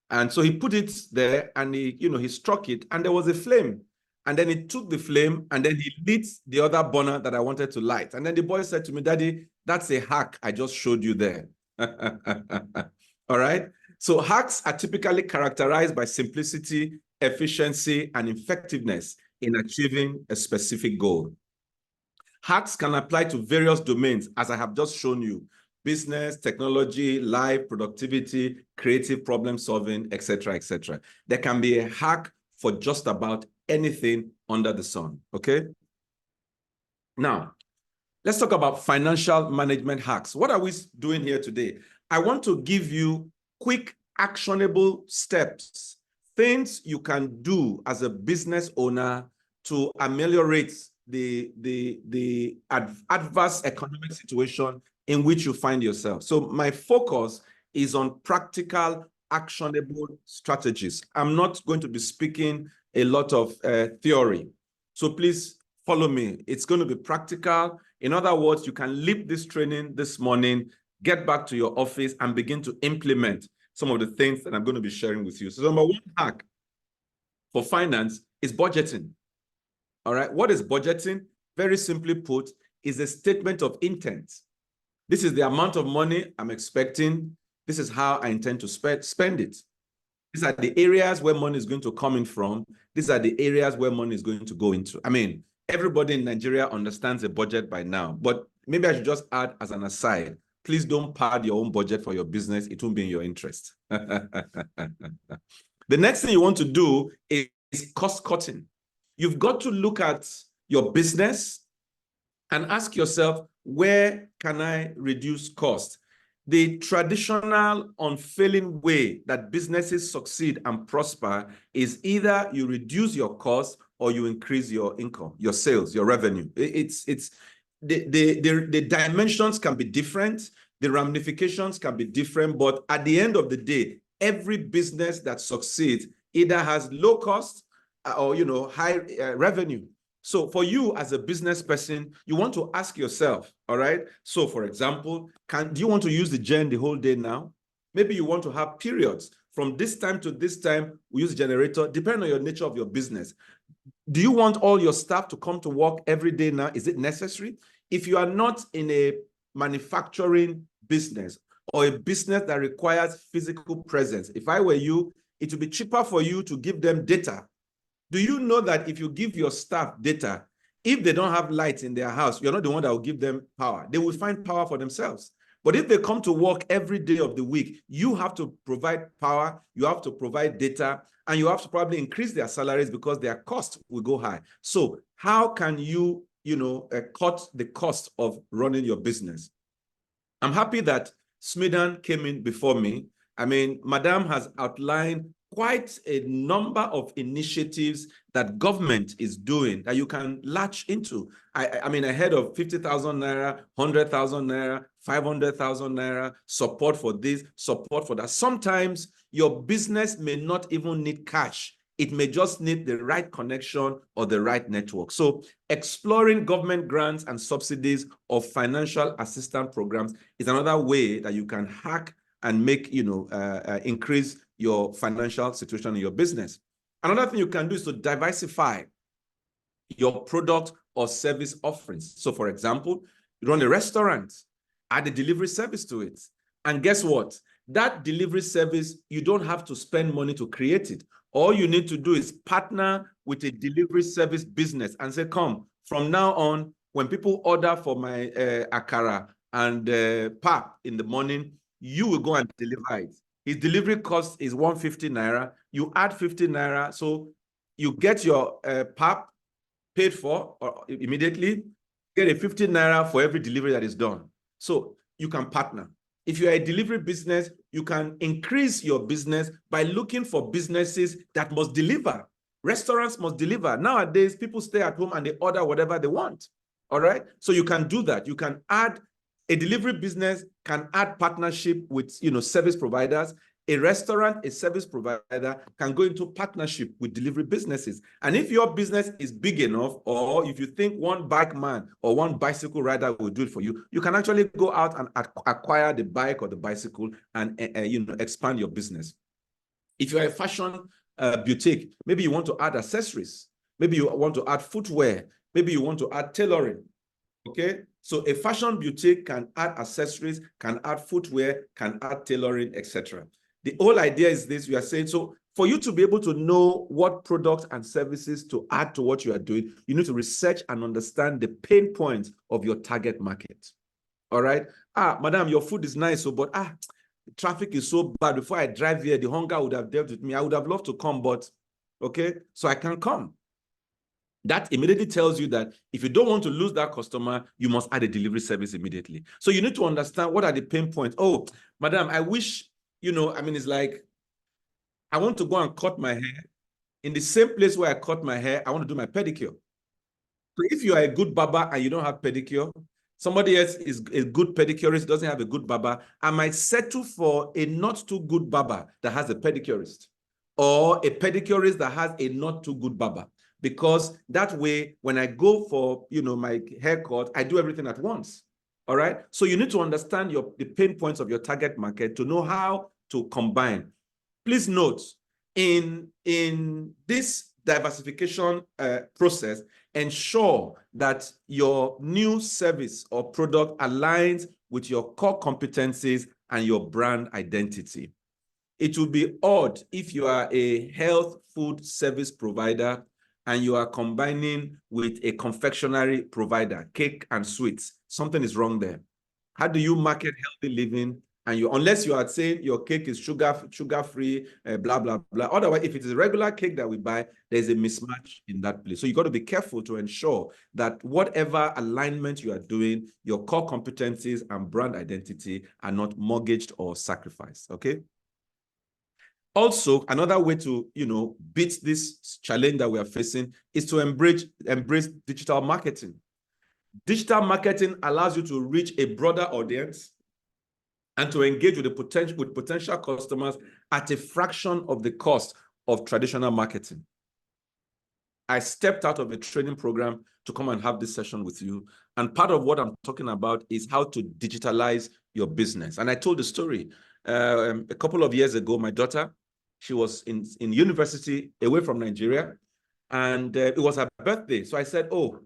And so he put it there and he struck it and there was a flame. And then he took the flame and then he lit the other burner that I wanted to light. And then the boy said to me, Daddy, that's a hack I just showed you there. All right. So hacks are typically characterized by simplicity, efficiency, and effectiveness in achieving a specific goal. Hacks can apply to various domains, as I have just shown you: business, technology, life, productivity, creative problem solving, etc., etc. There can be a hack for just about anything under the sun, okay? Now, let's talk about financial management hacks. What are we doing here today? I want to give you quick, actionable steps, things you can do as a business owner to ameliorate the adverse economic situation in which you find yourself. So my focus is on practical, actionable strategies. I'm not going to be speaking a lot of theory. So please follow me. It's going to be practical. In other words, you can leave this training this morning, get back to your office and begin to implement some of the things that I'm going to be sharing with you. So number one hack for finance is budgeting. All right. What is budgeting? Very simply put, is a statement of intent. This is the amount of money I'm expecting. This is how I intend to spend it. These are the areas where money is going to come in from. These are the areas where money is going to go into. I mean, everybody in Nigeria understands a budget by now, but maybe I should just add as an aside, please don't pad your own budget for your business. It won't be in your interest. The next thing you want to do is cost cutting. You've got to look at your business and ask yourself, where can I reduce cost? The traditional unfailing way that businesses succeed and prosper is either you reduce your cost or you increase your income, your sales, your revenue. The dimensions can be different, the ramifications can be different, but at the end of the day, every business that succeeds either has low cost or high revenue. So for you as a business person, you want to ask yourself, all right? So for example, do you want to use the gen the whole day now? Maybe you want to have periods. From this time to this time, we use generator, depending on your nature of your business. Do you want all your staff to come to work every day now? Is it necessary? If you are not in a manufacturing business or a business that requires physical presence, if I were you, it would be cheaper for you to give them data. Do you know that if you give your staff data, if they don't have lights in their house, you're not the one that will give them power. They will find power for themselves. But if they come to work every day of the week, you have to provide power, you have to provide data, and you have to probably increase their salaries because their cost will go high. So how can you, cut the cost of running your business? I'm happy that Smidan came in before me. I mean, Madam has outlined quite a number of initiatives that government is doing that you can latch into. I mean, ahead of 50,000 naira, 100,000 naira, 500,000 naira, support for this, support for that. Sometimes your business may not even need cash. It may just need the right connection or the right network. So exploring government grants and subsidies of financial assistance programs is another way that you can hack and make, increase your financial situation in your business. Another thing you can do is to diversify your product or service offerings. So for example, you run a restaurant, add a delivery service to it. And guess what? That delivery service, you don't have to spend money to create it. All you need to do is partner with a delivery service business and say, come, from now on, when people order for my akara and pap in the morning, you will go and deliver it. His delivery cost is 150 naira. You add 50 naira, so you get your pap paid for immediately, get a 50 naira for every delivery that is done. So you can partner. If you're a delivery business, you can increase your business by looking for businesses that must deliver. Restaurants must deliver. Nowadays, people stay at home and they order whatever they want. All right? So you can do that. You can add a delivery business, can add partnership with service providers. A restaurant, a service provider can go into partnership with delivery businesses. And if your business is big enough, or if you think one bike man or one bicycle rider will do it for you, you can actually go out and acquire the bike or the bicycle and expand your business. If you're a fashion boutique, maybe you want to add accessories. Maybe you want to add footwear. Maybe you want to add tailoring. Okay, so a fashion boutique can add accessories, can add footwear, can add tailoring, etc. The whole idea is this: we are saying, so for you to be able to know what products and services to add to what you are doing, you need to research and understand the pain points of your target market. All right, madam, your food is nice, but traffic is so bad. Before I drive here, the hunger would have dealt with me. I would have loved to come, but okay, so I can't come. That immediately tells you that if you don't want to lose that customer, you must add a delivery service immediately. So you need to understand what are the pain points. Oh, madam, I wish, it's like, I want to go and cut my hair, In the same place where I cut my hair, I want to do my pedicure. So if you are a good barber and you don't have pedicure, somebody else is a good pedicurist, doesn't have a good barber, I might settle for a not too good barber that has a pedicurist, or a pedicurist that has a not too good barber. Because that way, when I go for, my haircut, I do everything at once. All right. So you need to understand the pain points of your target market to know how to combine. Please note, in this diversification process, ensure that your new service or product aligns with your core competencies and your brand identity. It will be odd if you are a health food service provider and you are combining with a confectionery provider, cake and sweets. Something is wrong there. How do you market healthy living? And unless you are saying your cake is sugar-free, blah, blah, blah. Otherwise, if it is a regular cake that we buy, there's a mismatch in that place. So you got to be careful to ensure that whatever alignment you are doing, your core competencies and brand identity are not mortgaged or sacrificed, okay? Also, another way to, beat this challenge that we are facing is to embrace digital marketing. Digital marketing allows you to reach a broader audience and to engage with potential customers at a fraction of the cost of traditional marketing. I stepped out of a training program to come and have this session with you. And part of what I'm talking about is how to digitalize your business. And I told the story a couple of years ago. My daughter, she was in university away from Nigeria, and it was her birthday. So I said, oh,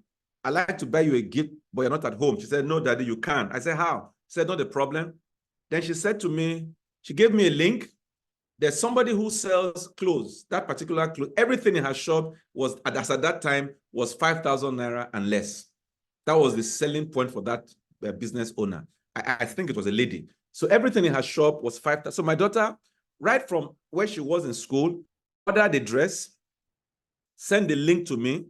I'd like to buy you a gift, but you're not at home. She said, no, Daddy, you can't. I said, how? She said, not a problem. Then she said to me, she gave me a link. There's somebody who sells clothes, that particular clothes. Everything in her shop was, as at that time, was 5,000 naira and less. That was the selling point for that business owner. I think it was a lady. So everything in her shop was 5,000. So my daughter, right from where she was in school, ordered the dress, sent the link to me.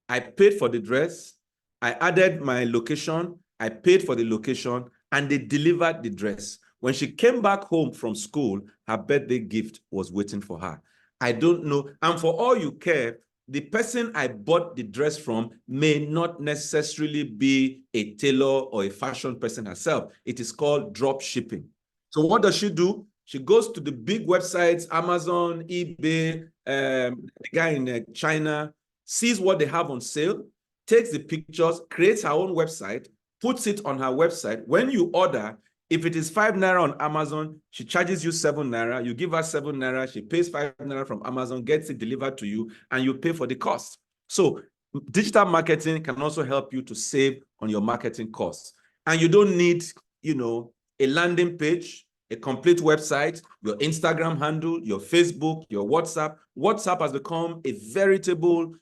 I paid for the dress. I added my location. I paid for the location, and they delivered the dress. When she came back home from school, her birthday gift was waiting for her. I don't know. And for all you care, the person I bought the dress from may not necessarily be a tailor or a fashion person herself. It is called drop shipping. So what does she do? She goes to the big websites, Amazon, eBay, the guy in China, sees what they have on sale, takes the pictures, creates her own website, puts it on her website. When you order, if it is 5 naira on Amazon, she charges you 7 naira. You give her 7 naira, she pays 5 naira from Amazon, gets it delivered to you, and you pay for the cost. So digital marketing can also help you to save on your marketing costs. And you don't need, a landing page, a complete website, your Instagram handle, your Facebook, your WhatsApp. WhatsApp has become a veritable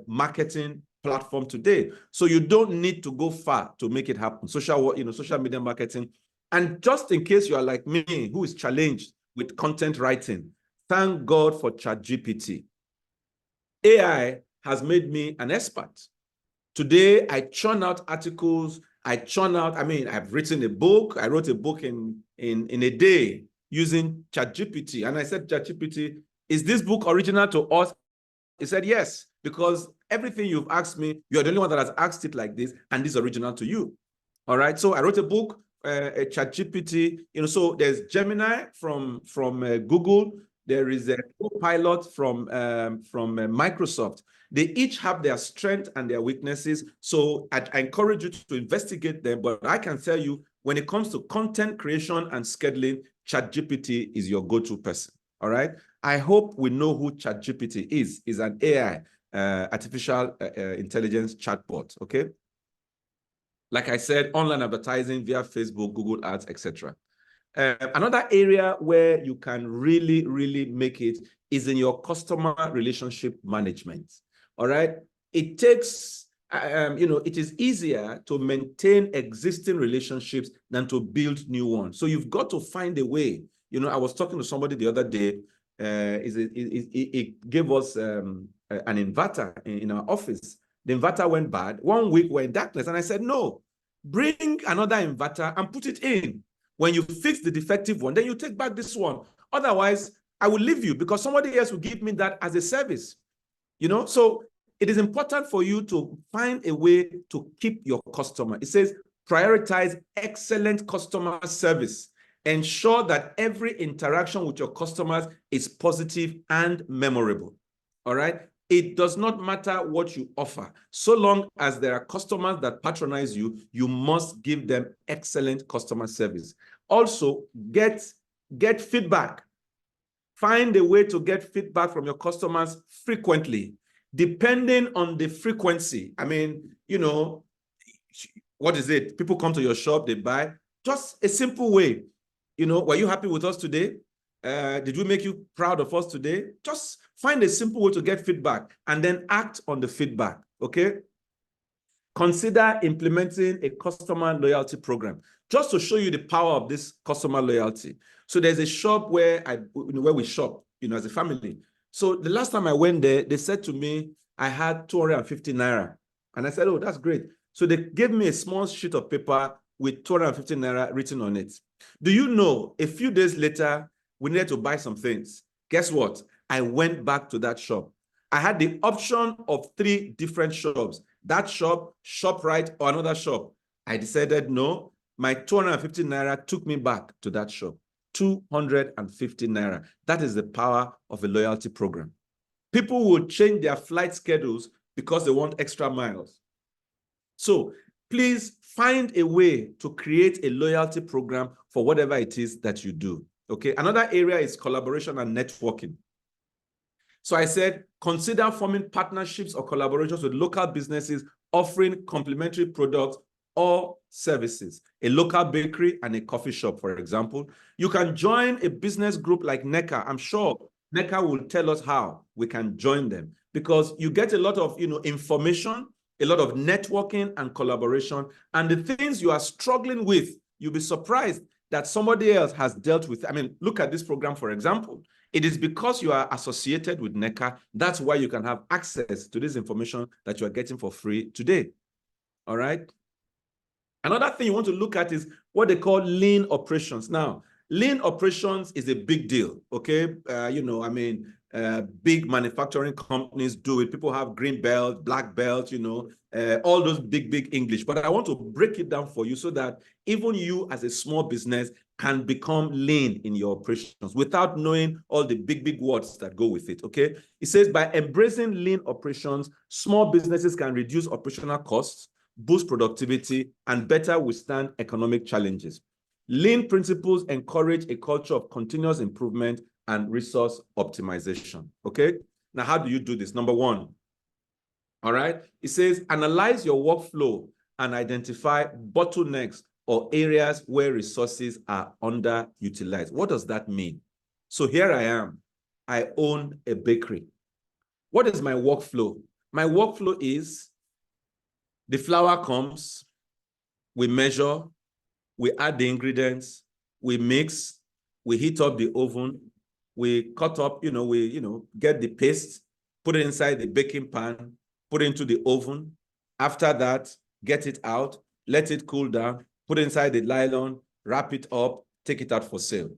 marketing platform today. So you don't need to go far to make it happen. Social media marketing. And just in case you are like me, who is challenged with content writing, thank God for ChatGPT. AI has made me an expert. Today, I churn out articles. I've written a book. I wrote a book in a day using ChatGPT. And I said, ChatGPT, is this book original to us? He said, yes, because everything you've asked me, you're the only one that has asked it like this, and this is original to you. All right. So I wrote a book, a ChatGPT. So there's Gemini from Google. There is a Copilot from Microsoft. They each have their strengths and their weaknesses. So I encourage you to investigate them. But I can tell you, when it comes to content creation and scheduling, ChatGPT is your go-to person. All right. I hope we know who ChatGPT is. Is an AI, artificial intelligence chatbot. Okay. Like I said, online advertising via Facebook, Google Ads, etc. Another area where you can really, really make it is in your customer relationship management. All right. It takes, it is easier to maintain existing relationships than to build new ones. So you've got to find a way. I was talking to somebody the other day. It gave us an inverter in our office. The inverter went bad. 1 week we're in darkness. And I said, no, bring another inverter and put it in. When you fix the defective one, then you take back this one. Otherwise, I will leave you because somebody else will give me that as a service. You know, so it is important for you to find a way to keep your customer. It says prioritize excellent customer service. Ensure that every interaction with your customers is positive and memorable. All right. It does not matter what you offer. So long as there are customers that patronize you, you must give them excellent customer service. Also, get feedback. Find a way to get feedback from your customers frequently, depending on the frequency. I mean, you know, what is it? People come to your shop, they buy. Just a simple way. You know, were you happy with us today? Did we make you proud of us today? Just find a simple way to get feedback and then act on the feedback, okay? Consider implementing a customer loyalty program just to show you the power of this customer loyalty. So there's a shop where we shop, you know, as a family. So the last time I went there, they said to me, I had 250 Naira. And I said, oh, that's great. So they gave me a small sheet of paper with 250 Naira written on it. Do you know, a few days later, we needed to buy some things. Guess what? I went back to that shop. I had the option of 3 different shops. That shop, ShopRite, or another shop. I decided no, my 250 Naira took me back to that shop. 250 Naira. That is the power of a loyalty program. People will change their flight schedules because they want extra miles. So please find a way to create a loyalty program for whatever it is that you do. Okay. Another area is collaboration and networking. So I said, consider forming partnerships or collaborations with local businesses offering complementary products or services. A local bakery and a coffee shop, for example. You can join a business group like NECA. I'm sure NECA will tell us how we can join them because you get a lot of, you know, information, a lot of networking and collaboration, and the things you are struggling with, you'll be surprised that somebody else has dealt with. I mean, look at this program, for example. It is because you are associated with NECA, that's why you can have access to this information that you are getting for free today. All right. Another thing you want to look at is what they call lean operations. Now, lean operations is a big deal, okay? You know, I mean, big manufacturing companies do it. People have green belt, black belt, you know, all those big English. But I want to break it down for you so that even you as a small business can become lean in your operations without knowing all the big words that go with it, okay? It says by embracing lean operations, small businesses can reduce operational costs, boost productivity, and better withstand economic challenges. Lean principles encourage a culture of continuous improvement and resource optimization, okay? Now, how do you do this? Number 1, all right? It says, analyze your workflow and identify bottlenecks or areas where resources are underutilized. What does that mean? So here I am. I own a bakery. What is my workflow? My workflow is the flour comes, we measure, we add the ingredients, we mix, we heat up the oven, we cut up, we get the paste, put it inside the baking pan, put it into the oven. After that, get it out, let it cool down, put it inside the nylon, wrap it up, take it out for sale.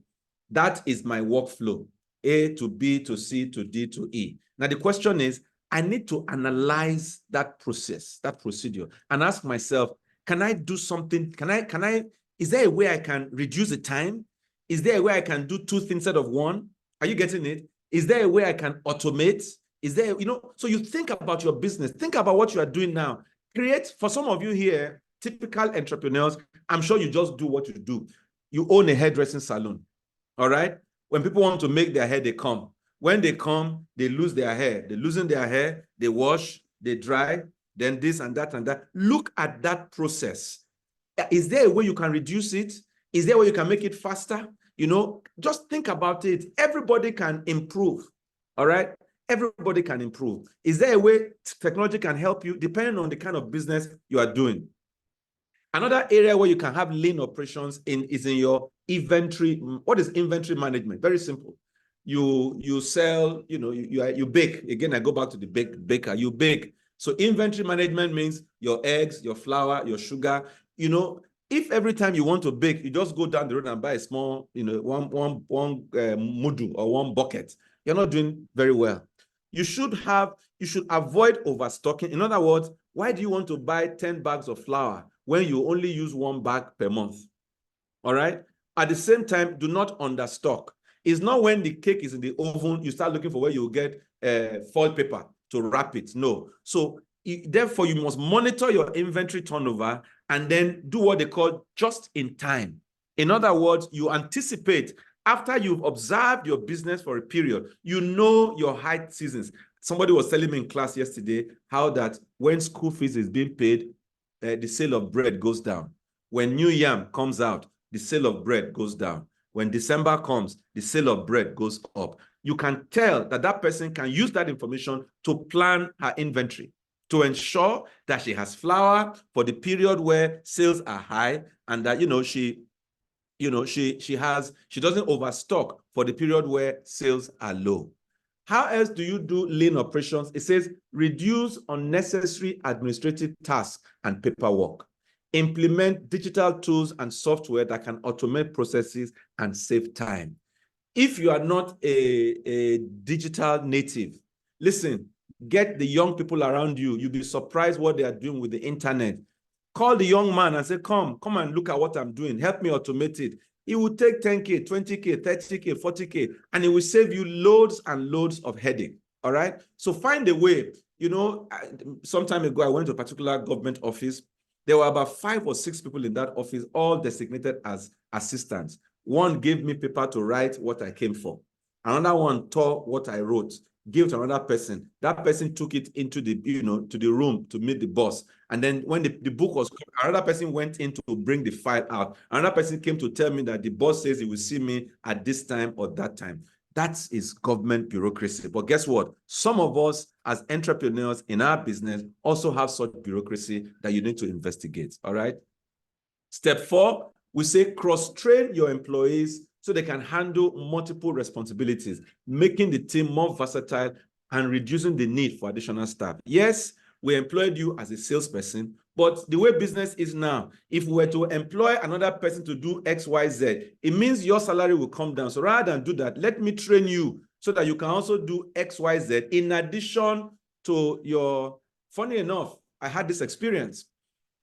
That is my workflow, A to B to C to D to E. Now the question is, I need to analyze that process, that procedure, and ask myself, can I do something? Is there a way I can reduce the time? Is there a way I can do 2 things instead of 1? Are you getting it? Is there a way I can automate? Is there, so you think about your business, think about what you are doing now. Create, for some of you here, typical entrepreneurs, I'm sure you just do what you do. You own a hairdressing salon, all right? When people want to make their hair, they come. When they come, they lose their hair. They loosen their hair, they wash, they dry, then this and that and that. Look at that process. Is there a way you can reduce it? Is there a way you can make it faster? Just think about it. Everybody can improve, all right? Everybody can improve. Is there a way technology can help you depending on the kind of business you are doing? Another area where you can have lean operations is in your inventory. What is inventory management? Very simple. You sell, you bake. Again, I go back to the baker. You bake. So inventory management means your eggs, your flour, your sugar. If every time you want to bake, you just go down the road and buy a small, one mudu or one bucket, you're not doing very well. You should avoid overstocking. In other words, why do you want to buy 10 bags of flour when you only use 1 bag per month? All right. At the same time, do not understock. It's not when the cake is in the oven, you start looking for where you get foil paper to wrap it. No. So therefore, you must monitor your inventory turnover and then do what they call just in time. In other words, you anticipate after you've observed your business for a period, you know your high seasons. Somebody was telling me in class yesterday how that when school fees is being paid, the sale of bread goes down. When new yam comes out, the sale of bread goes down. When December comes, the sale of bread goes up. You can tell that that person can use that information to plan her inventory, to ensure that she has flour for the period where sales are high, and that she doesn't overstock for the period where sales are low. How else do you do lean operations? It says reduce unnecessary administrative tasks and paperwork. Implement digital tools and software that can automate processes and save time. If you are not a digital native, listen, get the young people around you. You'll be surprised what they are doing with the internet. Call the young man and say, come and look at what I'm doing. Help me automate it. It will take 10K, 20K, 30K, 40K, and it will save you loads and loads of headache. All right? So find a way. Some time ago, I went to a particular government office. There were about 5 or 6 people in that office, all designated as assistants. One gave me paper to write what I came for. Another one tore what I wrote, gave to another person. That person took it into the, to the room to meet the boss. And then when the book was, another person went in to bring the file out. Another person came to tell me that the boss says he will see me at this time or that time. That is government bureaucracy. But guess what? Some of us as entrepreneurs in our business also have such bureaucracy that you need to investigate, all right? Step 4, we say cross-train your employees so they can handle multiple responsibilities, making the team more versatile and reducing the need for additional staff. Yes, we employed you as a salesperson, but the way business is now, if we were to employ another person to do X, Y, Z, it means your salary will come down. So rather than do that, let me train you so that you can also do X, Y, Z in addition to your, funny enough, I had this experience.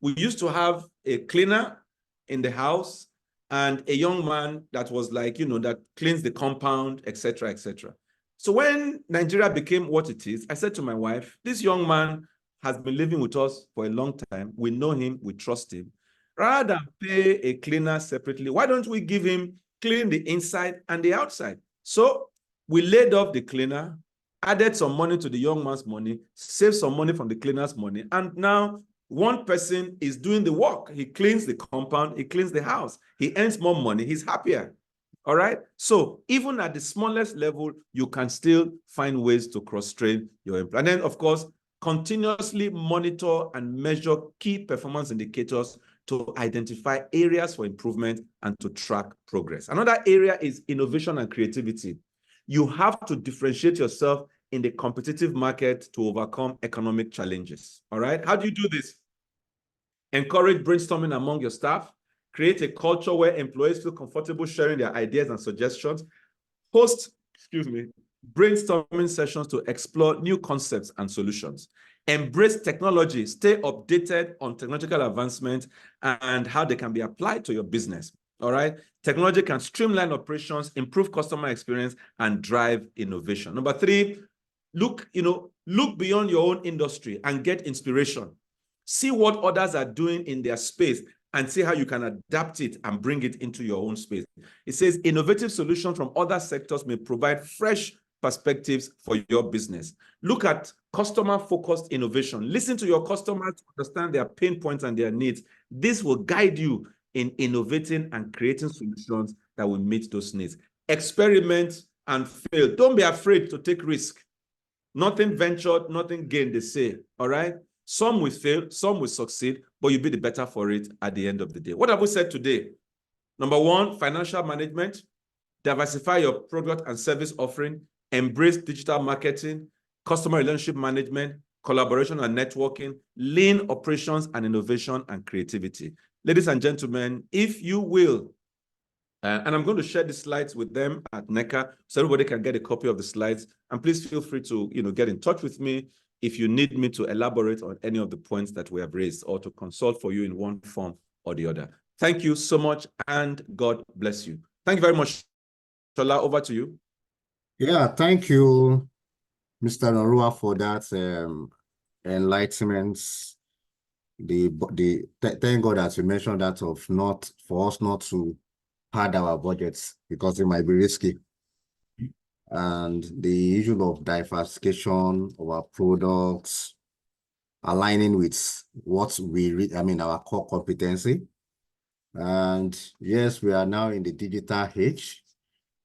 We used to have a cleaner in the house and a young man that was like, that cleans the compound, etc., etc. So when Nigeria became what it is, I said to my wife, this young man has been living with us for a long time. We know him, we trust him. Rather than pay a cleaner separately, why don't we give him clean the inside and the outside? So we laid off the cleaner, added some money to the young man's money, saved some money from the cleaner's money, and now one person is doing the work. He cleans the compound, he cleans the house. He earns more money, he's happier. All right? So even at the smallest level, you can still find ways to cross-train your employees. And then, of course, continuously monitor and measure key performance indicators to identify areas for improvement and to track progress. Another area is innovation and creativity. You have to differentiate yourself in the competitive market to overcome economic challenges. All right? How do you do this? Encourage brainstorming among your staff. Create a culture where employees feel comfortable sharing their ideas and suggestions. Host, brainstorming sessions to explore new concepts and solutions. Embrace technology. Stay updated on technological advancements and how they can be applied to your business. All right? Technology can streamline operations, improve customer experience, and drive innovation. Number 3, look beyond your own industry and get inspiration. See what others are doing in their space and see how you can adapt it and bring it into your own space. It says innovative solutions from other sectors may provide fresh perspectives for your business. Look at customer-focused innovation. Listen to your customers to understand their pain points and their needs. This will guide you in innovating and creating solutions that will meet those needs. Experiment and fail. Don't be afraid to take risk. Nothing ventured, nothing gained, they say. All right? Some will fail, some will succeed, but you'll be the better for it at the end of the day. What have we said today? Number 1, financial management. Diversify your product and service offering. Embrace digital marketing, customer relationship management, collaboration and networking, lean operations and innovation and creativity. Ladies and gentlemen, if you will, and I'm going to share the slides with them at NECA so everybody can get a copy of the slides. And please feel free to get in touch with me if you need me to elaborate on any of the points that we have raised or to consult for you in one form or the other. Thank you so much, and God bless you. Thank you very much. Shola, over to you. Yeah, thank you, Mr. Norua, for that enlightenment. Thank God that you mentioned that of not for us not to pad our budgets because it might be risky. And the issue of diversification of our products, aligning with what our core competency. And yes, we are now in the digital age.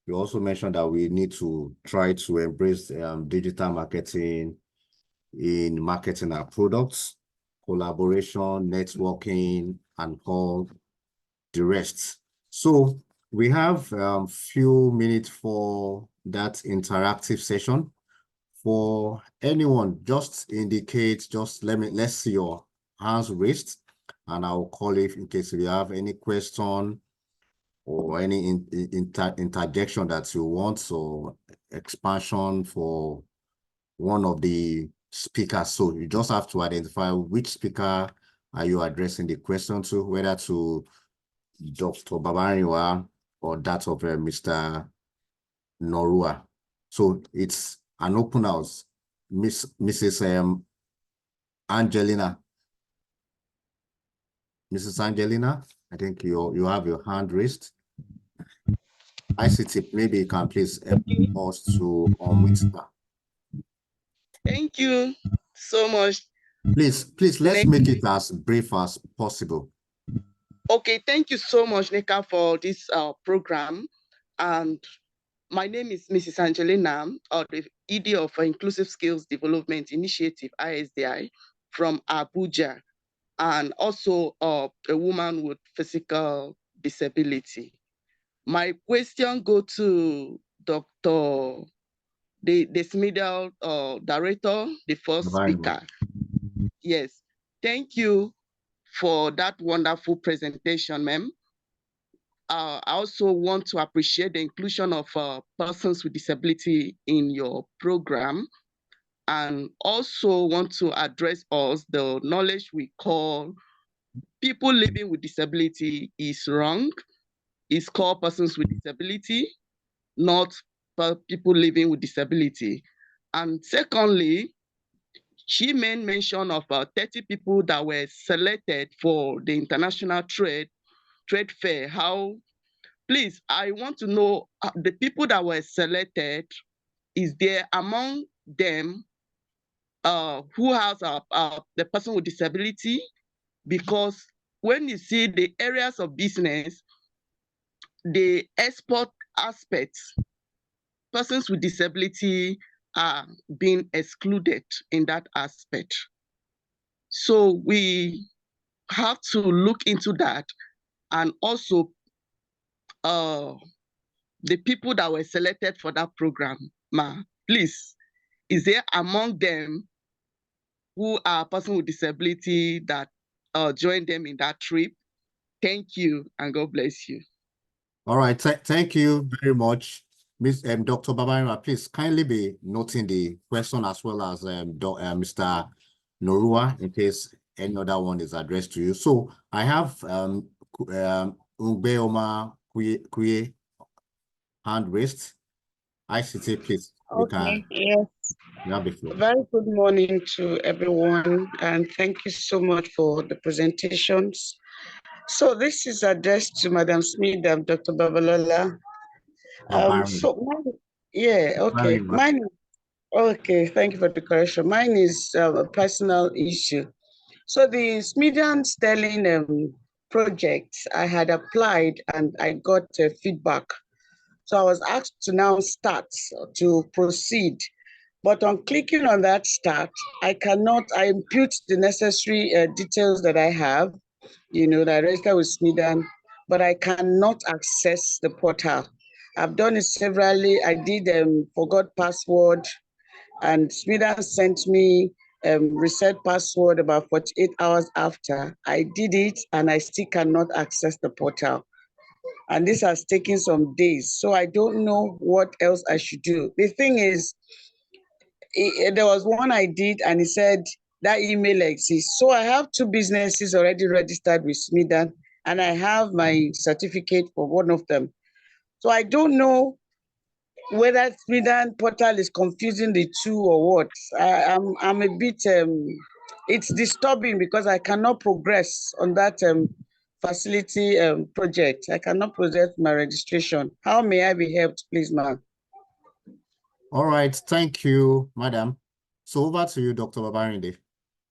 You also mentioned that we need to try to embrace digital marketing in marketing our products, collaboration, networking, and all the rest. So we have a few minutes for that interactive session. For anyone, just indicate, let's see your hands raised, and I'll call it in case you have any question or any interjection that you want, so expansion for one of the speakers. So you just have to identify which speaker are you addressing the question to, whether to Dr. Babariwa or that of Mr. Norua. So it's an open house. Mrs. Angelina. Mrs. Angelina, I think you have your hand raised. ICT, maybe you can please help us to unmute her. Thank you so much. Please, let's make it as brief as possible. Okay, thank you so much, Nneka, for this program. And my name is Mrs. Angelina, the ED of Inclusive Skills Development Initiative, ISDI, from Abuja, and also a woman with physical disability. My question goes to Dr. the middle director, the first speaker. Yes, thank you for that wonderful presentation, ma'am. I also want to appreciate the inclusion of persons with disability in your program, and also want to address us the knowledge we call people living with disability is wrong. It's called persons with disability, not people living with disability. And secondly, she made mention of 30 people that were selected for the international trade fair. How, please, I want to know the people that were selected, is there among them who has the person with disability? Because when you see the areas of business, the export aspects, persons with disability are being excluded in that aspect. So we have to look into that. And also the people that were selected for that program, please, is there among them who are persons with disability that joined them in that trip? Thank you, and God bless you. All right, thank you very much. Dr. Babarima, please kindly be noting the question as well as Mr. Norua in case any other one is addressed to you. So I have Ungbeoma Kuye hand raised. ICT, please. Okay, yes. Very good morning to everyone, and thank you so much for the presentations. So this is addressed to Madam Smith and Dr. Babalola. Mine. Okay, thank you for the correction. Mine is a personal issue. So the Smithland Sterling project, I had applied and I got feedback. So I was asked to now start to proceed. But on clicking on that start, I impute the necessary details that I have, that I register with Smithland, but I cannot access the portal. I've done it severally. I did forgot password, and Smithland sent me reset password about 48 hours after. I did it and I still cannot access the portal. And this has taken some days. So I don't know what else I should do. The thing is, there was one I did and it said that email exists. So I have 2 businesses already registered with Smidan and I have my certificate for one of them. So I don't know whether Smidan portal is confusing the two or what. I'm a bit, it's disturbing because I cannot progress on that facility project. I cannot process my registration. How may I be helped, please, ma'am? All right, thank you, madam. So over to you, Dr. Babarinde.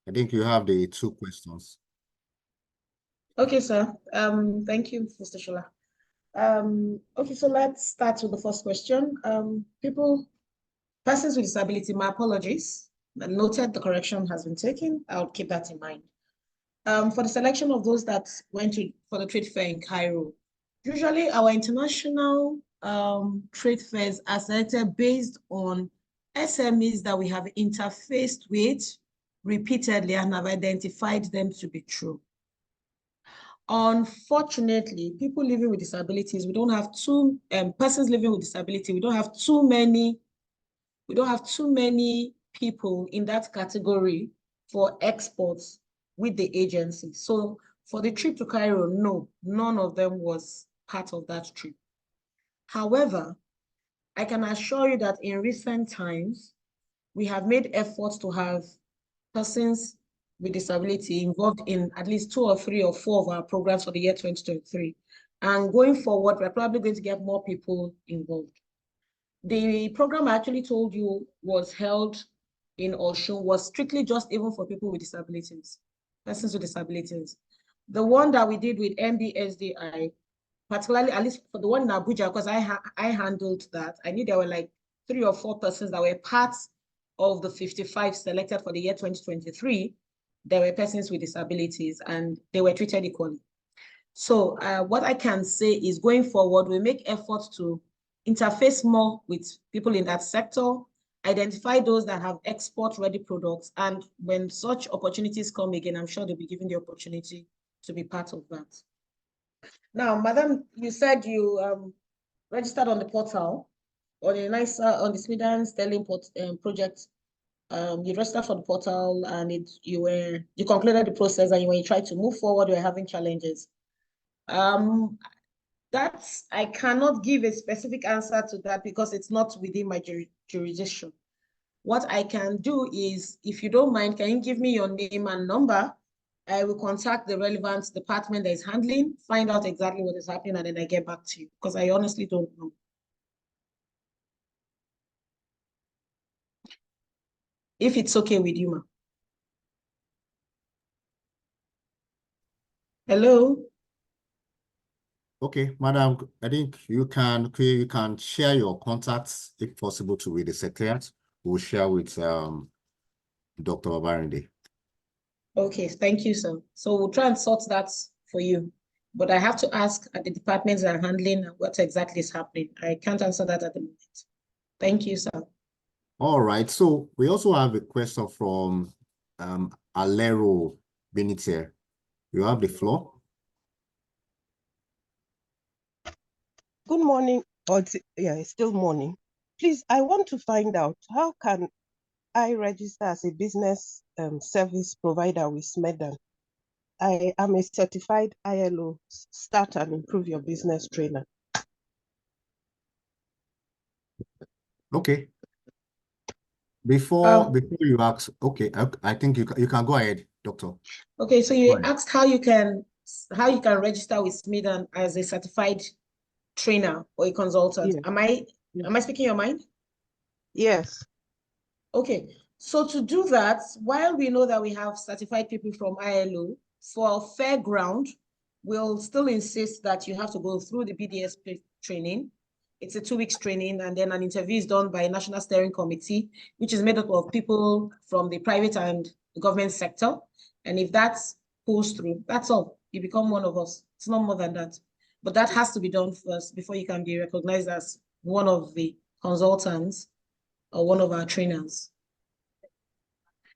I think you have the 2 questions. Okay, sir. Thank you, Mr. Shola. Okay, so let's start with the first question. Persons with disability, my apologies. Noted the correction has been taken. I'll keep that in mind. For the selection of those that went for the trade fair in Cairo, usually our international trade fairs are selected based on SMEs that we have interfaced with repeatedly and have identified them to be true. Unfortunately, people living with disabilities, we don't have persons living with disability, we don't have too many people in that category for exports with the agency. So for the trip to Cairo, no, none of them was part of that trip. However, I can assure you that in recent times, we have made efforts to have persons with disability involved in at least 2 or 3 or 4 of our programs for the year 2023. And going forward, we're probably going to get more people involved. The program I actually told you was held in Osun was strictly just even for people with disabilities, persons with disabilities. The one that we did with MBSDI, particularly at least for the one in Abuja, because I handled that, I knew there were like 3 or 4 persons that were part of the 55 selected for the year 2023. There were persons with disabilities and they were treated equally. So what I can say is going forward, we make efforts to interface more with people in that sector, identify those that have export-ready products, and when such opportunities come again, I'm sure they'll be given the opportunity to be part of that. Now, madam, you said you registered on the portal, on the Smidan Sterling project. You registered for the portal and you concluded the process, and when you tried to move forward, you were having challenges. I cannot give a specific answer to that because it's not within my jurisdiction. What I can do is, if you don't mind, can you give me your name and number? I will contact the relevant department that is handling, find out exactly what is happening, and then I get back to you because I honestly don't know. If it's okay with you, ma'am. Hello? Okay, madam, I think you can share your contacts if possible with the secretariat. We'll share with Dr. Babarinde. Okay, thank you, sir. So we'll try and sort that for you. But I have to ask at the departments that are handling what exactly is happening. I can't answer that at the moment. Thank you, sir. All right. So we also have a question from Alero Benitier. You have the floor. Good morning. Yeah, it's still morning. Please, I want to find out how can I register as a business service provider with Smidan? I am a certified ILO Start and Improve Your Business trainer. Okay. Before you ask, okay, I think you can go ahead, doctor. Okay, so you asked how you can register with Smidan as a certified trainer or a consultant. Yeah. Am I speaking your mind? Yes. Okay, so to do that, while we know that we have certified people from ILO, for fair ground, we'll still insist that you have to go through the BDSP training. It's a 2 weeks training, and then an interview is done by a national steering committee, which is made up of people from the private and the government sector. And if that pulls through, that's all. You become one of us. It's not more than that. But that has to be done first before you can be recognized as one of the consultants or one of our trainers.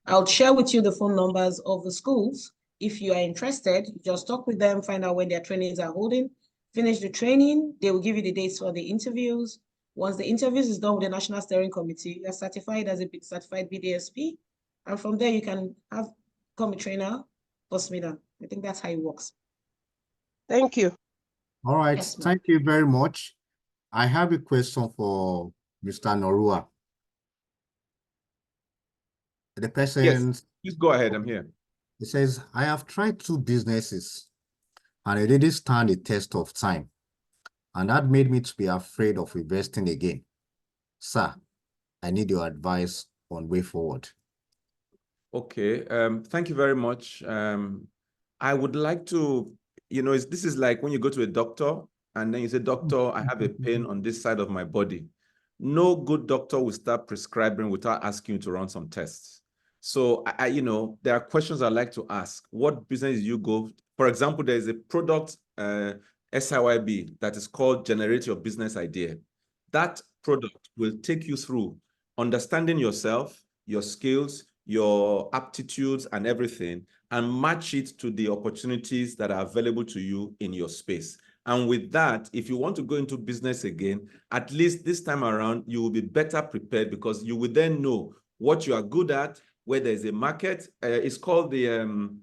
I'll share with you the phone numbers of the schools. If you are interested, just talk with them, find out when their trainings are holding, finish the training. They will give you the dates for the interviews. Once the interviews is done with the National Steering Committee, you're certified as a certified BDSP. And from there, you can become a trainer for SMEDA. I think that's how it works. Thank you. All right, Yes, ma'am. thank you very much. I have a question for Mr. Norua. The person, Yes, please go ahead. I'm here. he says, I have tried 2 businesses and it didn't stand the test of time. And that made me to be afraid of investing again. Sir, I need your advice on way forward. Okay, thank you very much. I would like to, this is like when you go to a doctor and then you say, doctor, I have a pain on this side of my body. No good doctor will start prescribing without asking you to run some tests. So, there are questions I like to ask. What business do you go? For example, there is a product, SIYB, that is called Generate Your Business Idea. That product will take you through understanding yourself, your skills, your aptitudes and everything, and match it to the opportunities that are available to you in your space. And with that, if you want to go into business again, at least this time around, you will be better prepared because you will then know what you are good at, where there's a market. It's called the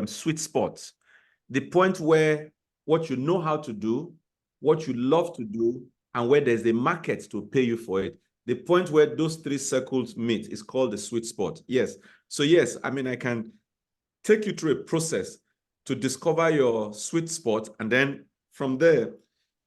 sweet spot. The point where what you know how to do, what you love to do, and where there's a market to pay you for it. The point where those 3 circles meet is called the sweet spot. Yes. So yes, I can take you through a process to discover your sweet spot. And then from there,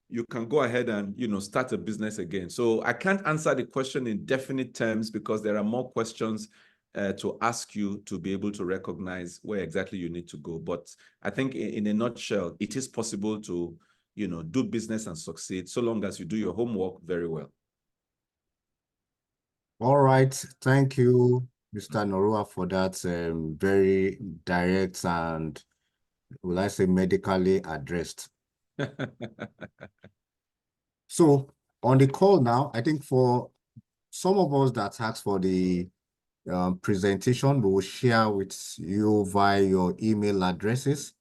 you can go ahead and, start a business again. So I can't answer the question in definite terms because there are more questions to ask you to be able to recognize where exactly you need to go. But I think in a nutshell, it is possible to, do business and succeed so long as you do your homework very well. All right, thank you, Mr. Norua, for that very direct and, will I say, medically addressed. So on the call now, I think for some of us that asked for the presentation, we will share with you via your email addresses.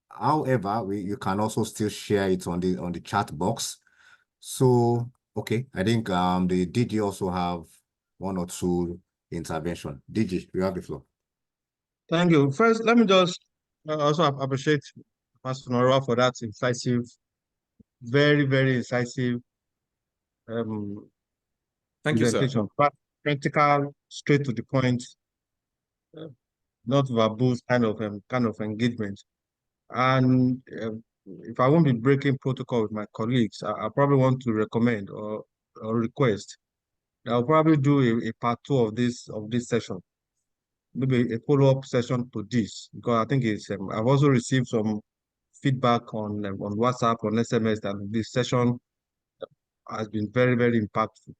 However, you can also still share it on the chat box. So, okay, I think the DG also have 1 or 2 intervention. DG, you have the floor. Thank you. First, let me just also appreciate Pastor Nora for that incisive, very, very incisive Thank you, sir. presentation. Practical, straight to the point, not verbose kind of engagement. And if I won't be breaking protocol with my colleagues, I probably want to recommend or request that I'll probably do a part 2 of this session, maybe a follow-up session to this, because I think it's I've also received some feedback on WhatsApp, on SMS, that this session has been very, very impactful.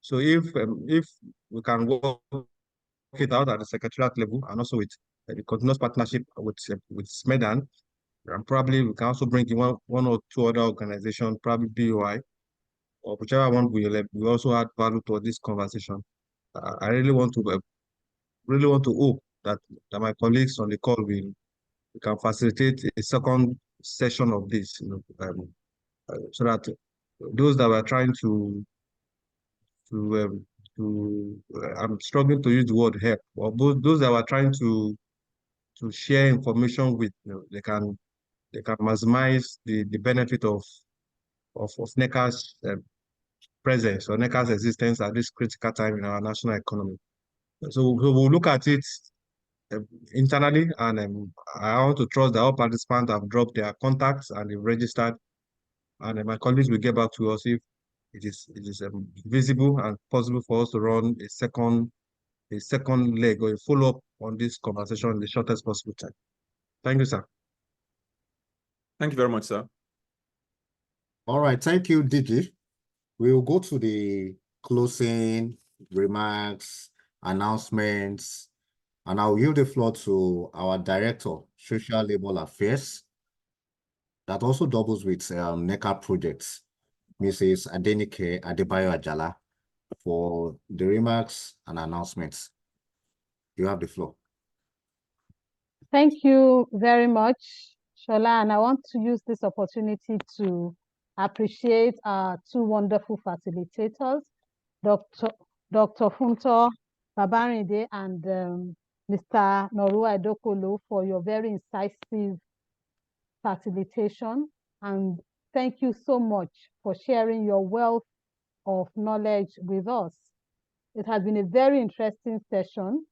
So if we can work it out at the secretariat level and also with the continuous partnership with SMEDAN, and probably we can also bring in one or 2 other organizations, probably BOI, or whichever one we also add value to this conversation. I really want to hope that my colleagues on the call we can facilitate a second session of this, so that those that were trying to I'm struggling to use the word help, or those that were trying to share information with, they can maximize the benefit of NECA's presence or NECA's existence at this critical time in our national economy. So we'll look at it internally, and I want to trust that all participants have dropped their contacts and they've registered, and my colleagues will get back to us if it is visible and possible for us to run a second leg or a follow-up on this conversation in the shortest possible time. Thank you, sir. Thank you very much, sir. All right, thank you, DG. We will go to the closing remarks, announcements, and I'll yield the floor to our Director, Social Labor Affairs, that also doubles with NECA projects, Mrs. Adenike Adebayo Ajala, for the remarks and announcements. You have the floor. Thank you very much, Shola, and I want to use this opportunity to appreciate our two wonderful facilitators, Dr. Funto Babarinde and Mr. Norua Edokolo, for your very incisive facilitation. And thank you so much for sharing your wealth of knowledge with us. It has been a very interesting session.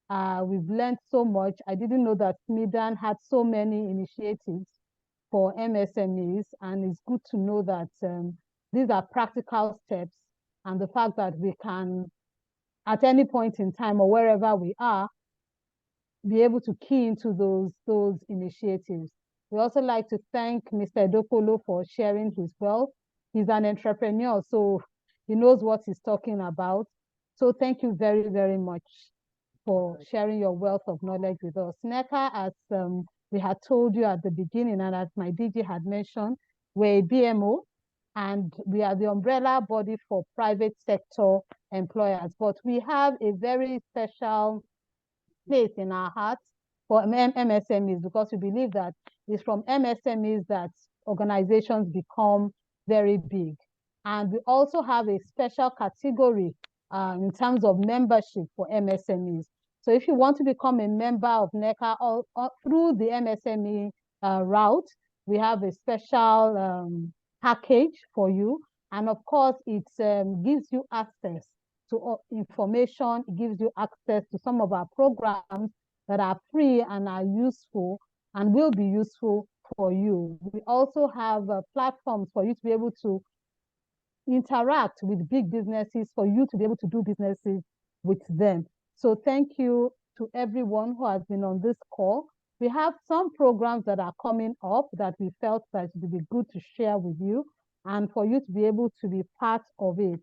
We've learned so much. I didn't know that SMEDAN had so many initiatives for MSMEs, and it's good to know that these are practical steps, and the fact that we can, at any point in time or wherever we are, be able to key into those initiatives. We also like to thank Mr. Edokolo for sharing his wealth. He's an entrepreneur, so he knows what he's talking about. So thank you very, very much for sharing your wealth of knowledge with us. NECA, as we had told you at the beginning, and as my DG had mentioned, we're a BMO, and we are the umbrella body for private sector employers. But we have a very special place in our hearts for MSMEs, because we believe that it's from MSMEs that organizations become very big. And we also have a special category in terms of membership for MSMEs. So if you want to become a member of NECA or through the MSME route, we have a special package for you. And of course, it gives you access to information. It gives you access to some of our programs that are free and are useful and will be useful for you. We also have platforms for you to be able to interact with big businesses, for you to be able to do businesses with them. So thank you to everyone who has been on this call. We have some programs that are coming up that we felt that it would be good to share with you and for you to be able to be part of it.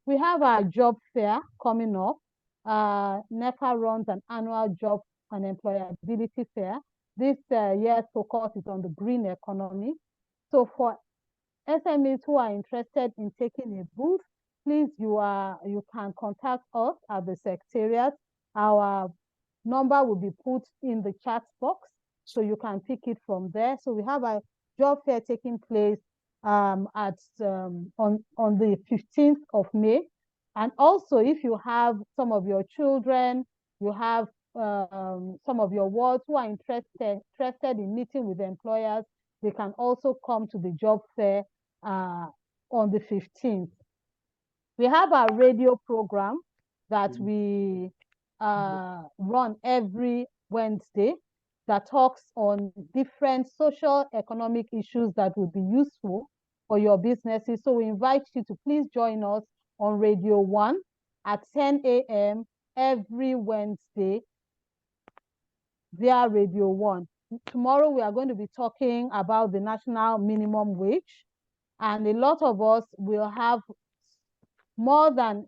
We have our job fair coming up. NECA runs an annual job and employability fair. This year's focus is on the green economy. So for SMEs who are interested in taking a booth, please, you can contact us at the Secretariat. Our number will be put in the chat box, so you can pick it from there. So we have a job fair taking place on the 15th of May. And also, if you have some of your children, you have some of your wards who are interested in meeting with employers, they can also come to the job fair on the 15th. We have our radio program that we run every Wednesday that talks on different social economic issues that would be useful for your businesses. So we invite you to please join us on Radio 1 at 10 a.m. every Wednesday via Radio 1. Tomorrow we are going to be talking about the national minimum wage, and a lot of us will have more than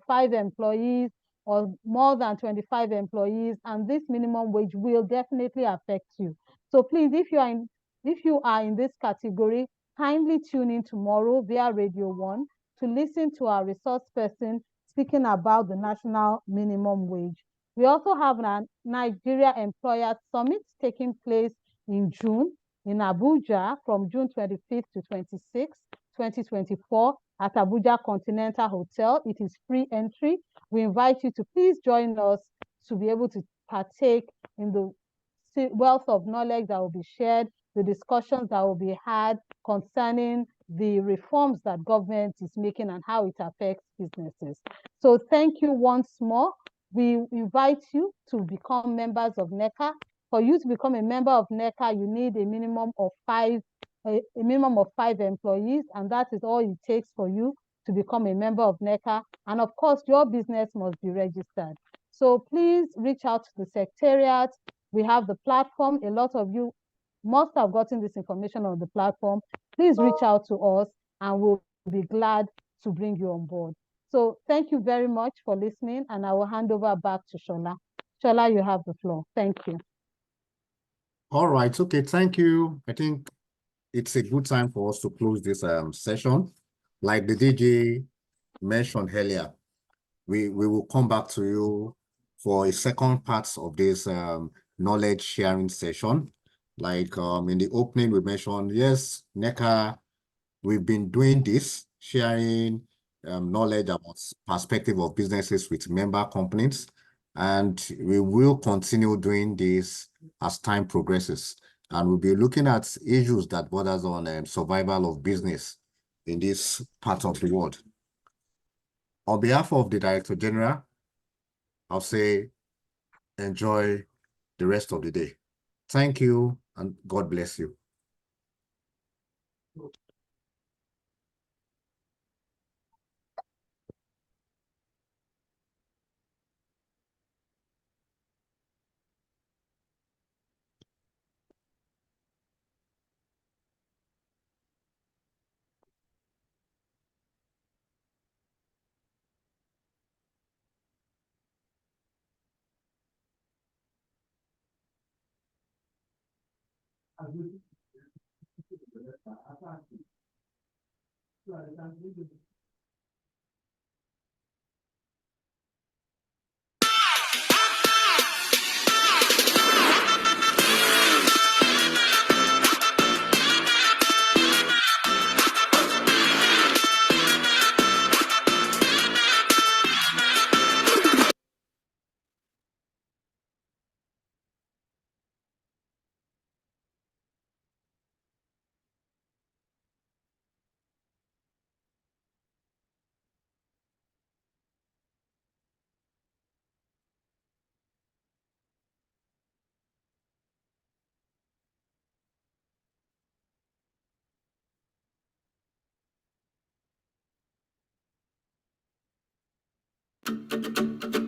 5 employees or more than 25 employees, and this minimum wage will definitely affect you. So please, if you are in this category, kindly tune in tomorrow via Radio 1 to listen to our resource person speaking about the national minimum wage. We also have a Nigeria Employers Summit taking place in June in Abuja from June 25th to 26th, 2024 at Abuja Continental Hotel. It is free entry. We invite you to please join us to be able to partake in the wealth of knowledge that will be shared, the discussions that will be had concerning the reforms that government is making and how it affects businesses. So thank you once more. We invite you to become members of NECA. For you to become a member of NECA, you need a minimum of 5 employees, and that is all it takes for you to become a member of NECA. And of course, your business must be registered. So please reach out to the Secretariat. We have the platform. A lot of you must have gotten this information on the platform. Please reach out to us, and we'll be glad to bring you on board. So thank you very much for listening, and I will hand over back to Shola. Shola, you have the floor. Thank you. All right. Okay. Thank you. I think it's a good time for us to close this session. Like the DJ mentioned earlier, we will come back to you for a second part of this knowledge sharing session. Like in the opening, we mentioned, yes, NECA, we've been doing this, sharing knowledge about perspective of businesses with member companies, and we will continue doing this as time progresses. And we'll be looking at issues that borders on survival of business in this part of the world. On behalf of the Director General, I'll say enjoy the rest of the day. Thank you, and God bless you. Thank you.